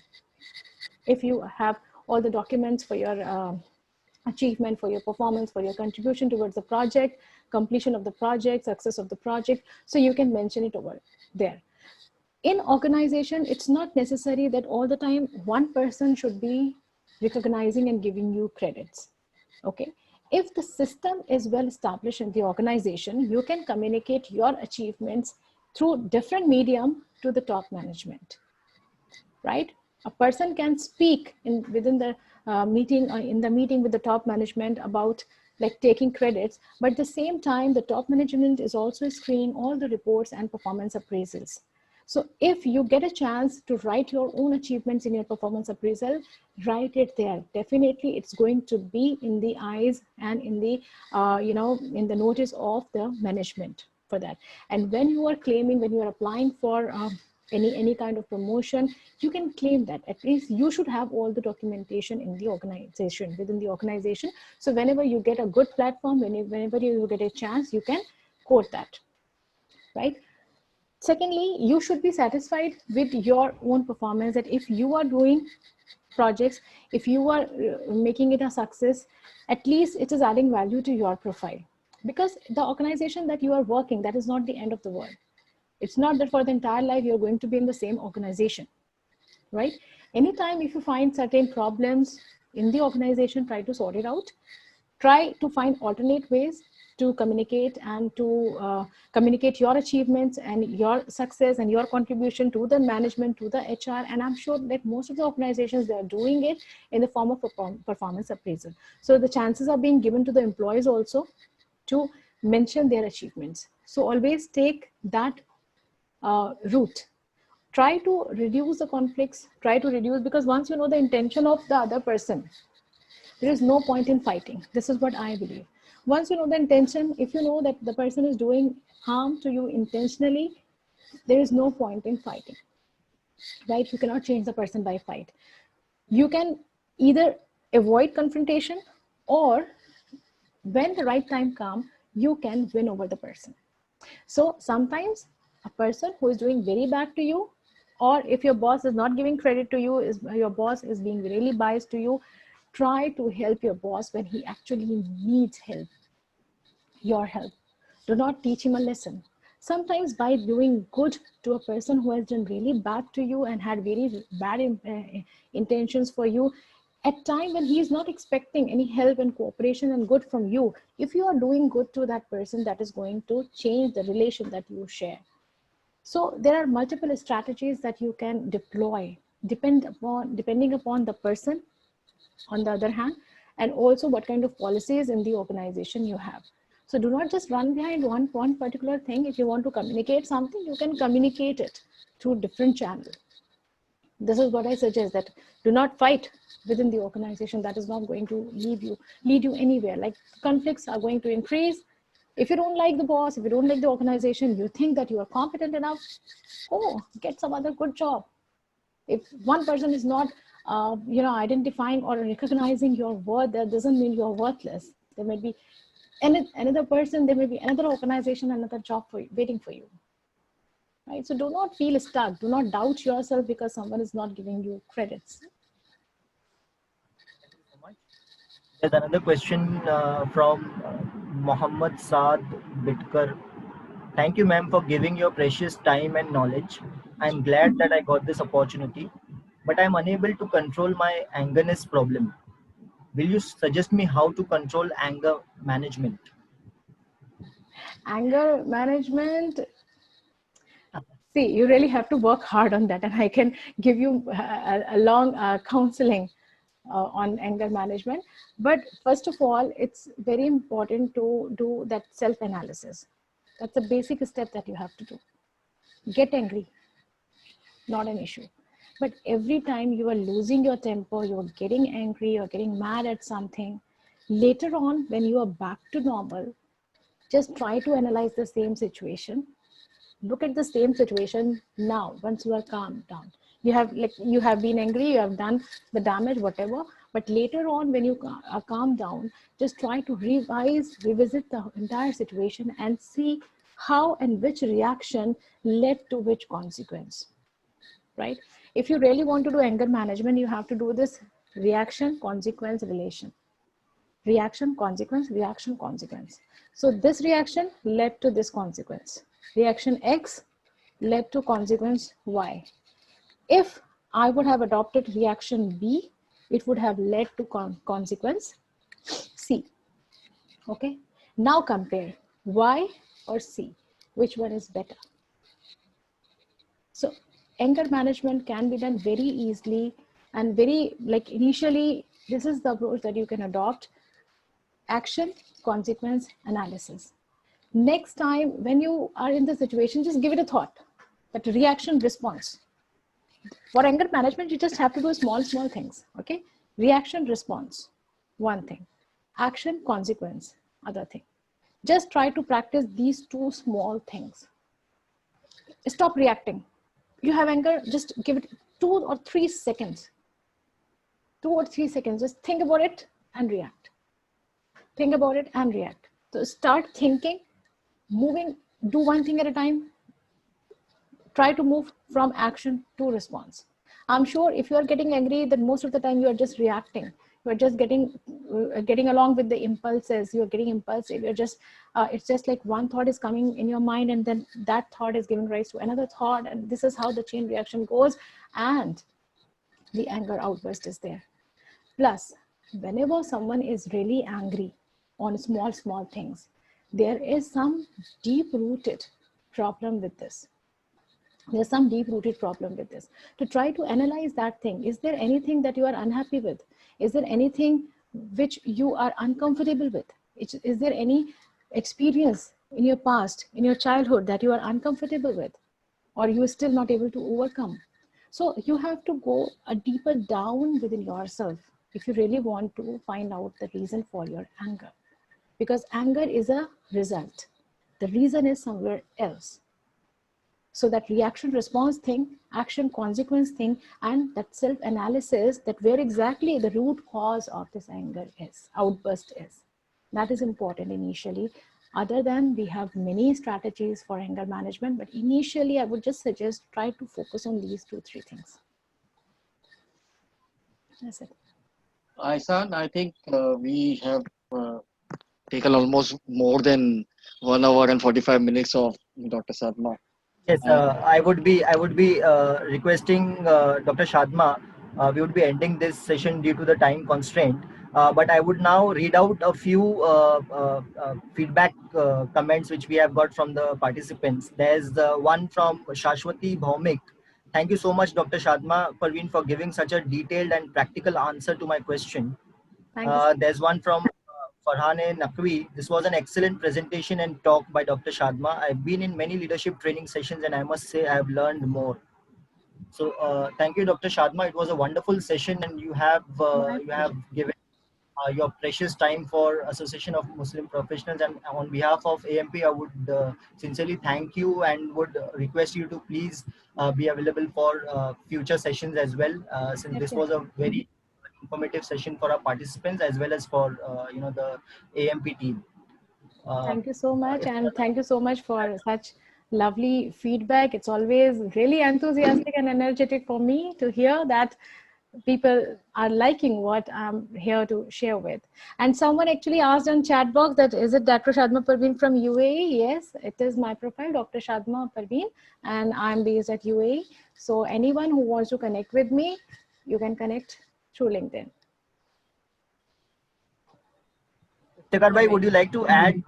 If you have all the documents for your achievement, for your performance, for your contribution towards the project, completion of the project, success of the project, so you can mention it over there. In organization, it's not necessary that all the time one person should be recognizing and giving you credits. Okay, if the system is well established in the organization, you can communicate your achievements through different medium to the top management, right? A person can speak within the meeting, in the meeting with the top management about like taking credits, but at the same time, the top management is also screening all the reports and performance appraisals. So if you get a chance to write your own achievements in your performance appraisal, write it there. Definitely, it's going to be in the eyes and in the, in the notice of the management for that. And when you are claiming, when you are applying for any kind of promotion, you can claim that. At least you should have all the documentation in the organization, within the organization. So whenever you get a good platform, whenever you get a chance, you can quote that, right? Secondly, you should be satisfied with your own performance, that if you are doing projects, if you are making it a success, at least it is adding value to your profile. Because the organization that you are working, that is not the end of the world. It's not that for the entire life you're going to be in the same organization, right? Anytime if you find certain problems in the organization, try to sort it out. Try to find alternate ways to communicate and to communicate your achievements and your success and your contribution to the management, to the HR. And I'm sure that most of the organizations, they are doing it in the form of performance appraisal. So the chances are being given to the employees also to mention their achievements. So always take that route. Try to reduce the conflicts, try to reduce, because once you know the intention of the other person, there is no point in fighting. This is what I believe. Once you know the intention, if you know that the person is doing harm to you intentionally, there is no point in fighting, right? You cannot change the person by fight. You can either avoid confrontation, or when the right time comes, you can win over the person. So sometimes a person who is doing very bad to you, or if your boss is not giving credit to you, is your boss is being really biased to you, try to help your boss when he actually needs help, your help. Do not teach him a lesson. Sometimes by doing good to a person who has done really bad to you and had very bad intentions for you, at time when he is not expecting any help and cooperation and good from you, if you are doing good to that person, that is going to change the relation that you share. So there are multiple strategies that you can deploy depending upon the person on the other hand, and also what kind of policies in the organization you have. So do not just run behind one particular thing. If you want to communicate something, you can communicate it through different channels. This is what I suggest, that do not fight within the organization. That is not going to lead you anywhere. Like, conflicts are going to increase. If you don't like the boss, if you don't like the organization, you think that you are competent enough, get some other good job. If one person is not identifying or recognizing your worth, that doesn't mean you're worthless. There may be another person, there may be another organization, another job for you, waiting for you. Right? So do not feel stuck. Do not doubt yourself because someone is not giving you credits. Thank you so much. There's another question from Mohammad Saad Bitkar. Thank you, ma'am, for giving your precious time and knowledge. I'm glad that I got this opportunity, but I'm unable to control my angerness problem. Will you suggest me how to control anger management? Anger management, see, you really have to work hard on that, and I can give you a long counseling on anger management. But first of all, it's very important to do that self-analysis. That's a basic step that you have to do. Get angry, not an issue. But every time you are losing your temper, you're getting angry, you're getting mad at something, later on when you are back to normal, just try to analyze the same situation. Look at the same situation now. Once you are calmed down, you have been angry, you have done the damage, whatever, but later on when you are calmed down, just try to revisit the entire situation and see how and which reaction led to which consequence. Right? If you really want to do anger management, you have to do this reaction, consequence, relation. Reaction, consequence, reaction, consequence. So this reaction led to this consequence. Reaction X led to consequence Y. If I would have adopted reaction B, it would have led to consequence C. Okay. Now compare Y or C. Which one is better? So anger management can be done very easily and very, initially, this is the approach that you can adopt. Action, consequence, analysis. Next time when you are in the situation, just give it a thought. That reaction, response. For anger management, you just have to do small things. Okay. Reaction, response, one thing. Action, consequence, other thing. Just try to practice these two small things. Stop reacting. You have anger, just give it 2 or 3 seconds. 2 or 3 seconds. Just think about it and react. Think about it and react. So start thinking, moving, do one thing at a time. Try to move from action to response. I'm sure if you are getting angry, then most of the time you are just reacting. You are just getting along with the impulses. You are getting impulsive. You're just, it's just like one thought is coming in your mind, and then that thought is giving rise to another thought. And this is how the chain reaction goes. And the anger outburst is there. Plus, whenever someone is really angry on small things, there is some deep-rooted problem with this. There's some deep-rooted problem with this. To try to analyze that thing, is there anything that you are unhappy with? Is there anything which you are uncomfortable with? Is there any experience in your past, in your childhood, that you are uncomfortable with, or you are still not able to overcome? So you have to go a deeper down within yourself if you really want to find out the reason for your anger. Because anger is a result. The reason is somewhere else. So that reaction response thing, action consequence thing, and that self analysis, that where exactly the root cause of this anger is, outburst is. That is important initially. Other than, we have many strategies for anger management, but initially I would just suggest try to focus on these 2-3 things. That's it. Aisan, I think we have taken almost more than 1 hour and 45 minutes of Dr. Shadma. Yes, And I would be requesting Dr. Shadma. We would be ending this session due to the time constraint. But I would now read out a few feedback comments which we have got from the participants. There's one from Shashwati Bhaumik. Thank you so much, Dr. Shadma Parveen, for giving such a detailed and practical answer to my question. Thank you. There's one from Farhane Naqvi. This was an excellent presentation and talk by Dr. Shadma. I've been in many leadership training sessions and I must say I have learned more. So thank you, Dr. Shadma. It was a wonderful session and you have given your precious time for Association of Muslim Professionals, and on behalf of AMP, I would sincerely thank you and would request you to please be available for future sessions as well, since this was a very informative session for our participants as well as for the AMP team. Thank you so much, and thank you so much for such lovely feedback. It's always really enthusiastic and energetic for me to hear that people are liking what I'm here to share with. And someone actually asked on chat box that, is it Dr. Shadma Parveen from UAE? Yes, it is my profile, Dr. Shadma Parveen, and I'm based at UAE. So anyone who wants to connect with me, you can connect through LinkedIn. Tekar bhai, would you like to add?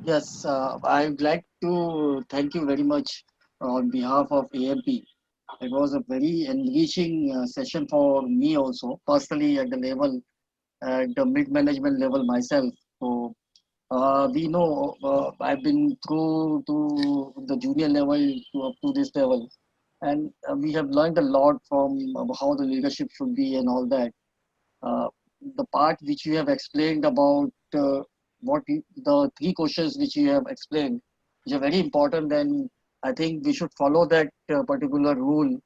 yes, I'd like to thank you very much on behalf of AMP. It was a very enriching session for me also, personally at the level, at the mid-management level myself. So we know I've been through to the junior level to up to this level, and we have learned a lot from how the leadership should be and all that. Uh, the part which you have explained about the three questions which you have explained, which are very important, then I think we should follow that particular rule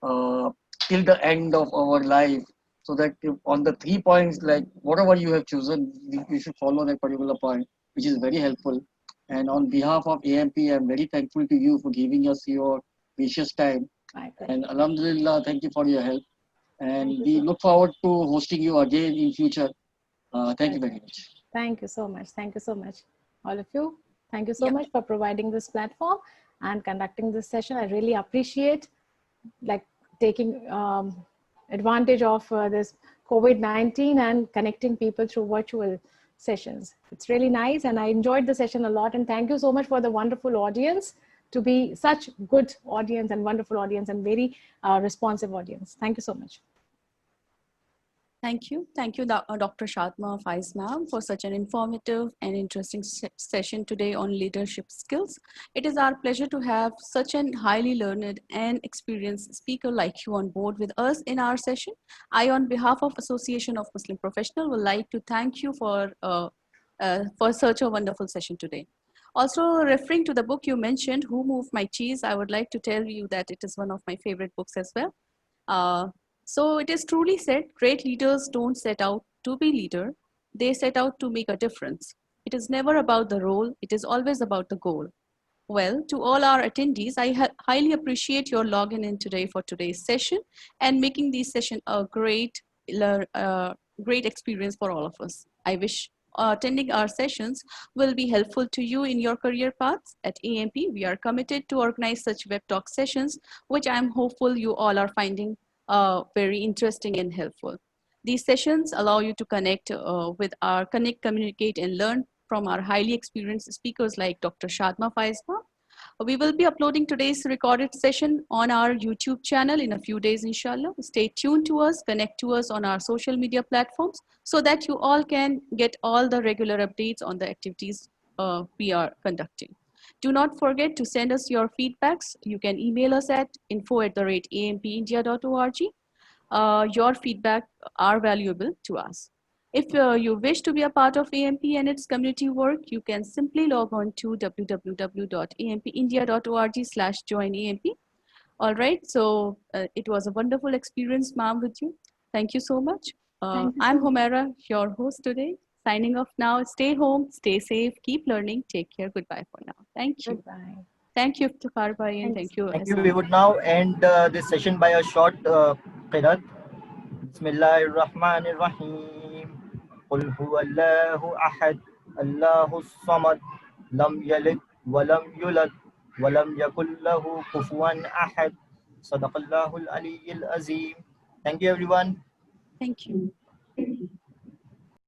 uh, till the end of our life, so that on the 3 points, like whatever you have chosen, we should follow that particular point, which is very helpful. And on behalf of AMP, I'm very thankful to you for giving us your precious time. And Alhamdulillah, thank you for your help. And we look forward to hosting you again in future. Thank you very much. Thank you so much. Thank you so much, all of you. Thank you so much for providing this platform and conducting this session. I really appreciate taking advantage of this COVID-19 and connecting people through virtual sessions. It's really nice, and I enjoyed the session a lot. And thank you so much for the wonderful audience, to be such good audience and wonderful audience and very responsive audience. Thank you so much. Thank you. Thank you, Dr. Shadma Faiz ma'am, for such an informative and interesting session today on leadership skills. It is our pleasure to have such an highly learned and experienced speaker like you on board with us in our session. I, on behalf of Association of Muslim Professionals, would like to thank you for such a wonderful session today. Also, referring to the book you mentioned, Who Moved My Cheese, I would like to tell you that it is one of my favorite books as well. So it is truly said, great leaders don't set out to be leader, they set out to make a difference. It is never about the role, it is always about the goal. Well, to all our attendees, I highly appreciate your logging in today for today's session and making this session a great experience for all of us. I wish attending our sessions will be helpful to you in your career paths. At AMP, we are committed to organize such WebTalk sessions, which I'm hopeful you all are finding very interesting and helpful. These sessions allow you to connect communicate, and learn from our highly experienced speakers like Dr. Shadma Faizma. We will be uploading today's recorded session on our YouTube channel in a few days, inshallah. Stay tuned to us, connect to us on our social media platforms so that you all can get all the regular updates on the activities we are conducting. Do not forget to send us your feedbacks. You can email us at info@ampindia.org. Your feedback are valuable to us. If you wish to be a part of AMP and its community work, you can simply log on to www.ampindia.org/joinamp. All right. So it was a wonderful experience, ma'am, with you. Thank you so much. Thank you I'm so much. Homera, your host today. Signing off now. Stay home, stay safe, keep learning. Take care. Goodbye for now. Thank you. Goodbye. Thank you, Parveen, and Thank you thank so you, much. Thank you. We Asma. would now end this session by a short qirat. Bismillahir Rahmanir Rahim. قل هو الله أحد الله الصمد لم يلد ولم يولد ولم يكن له كفوا أحد صدق الله العلي العظيم. Thank you everyone. Thank you.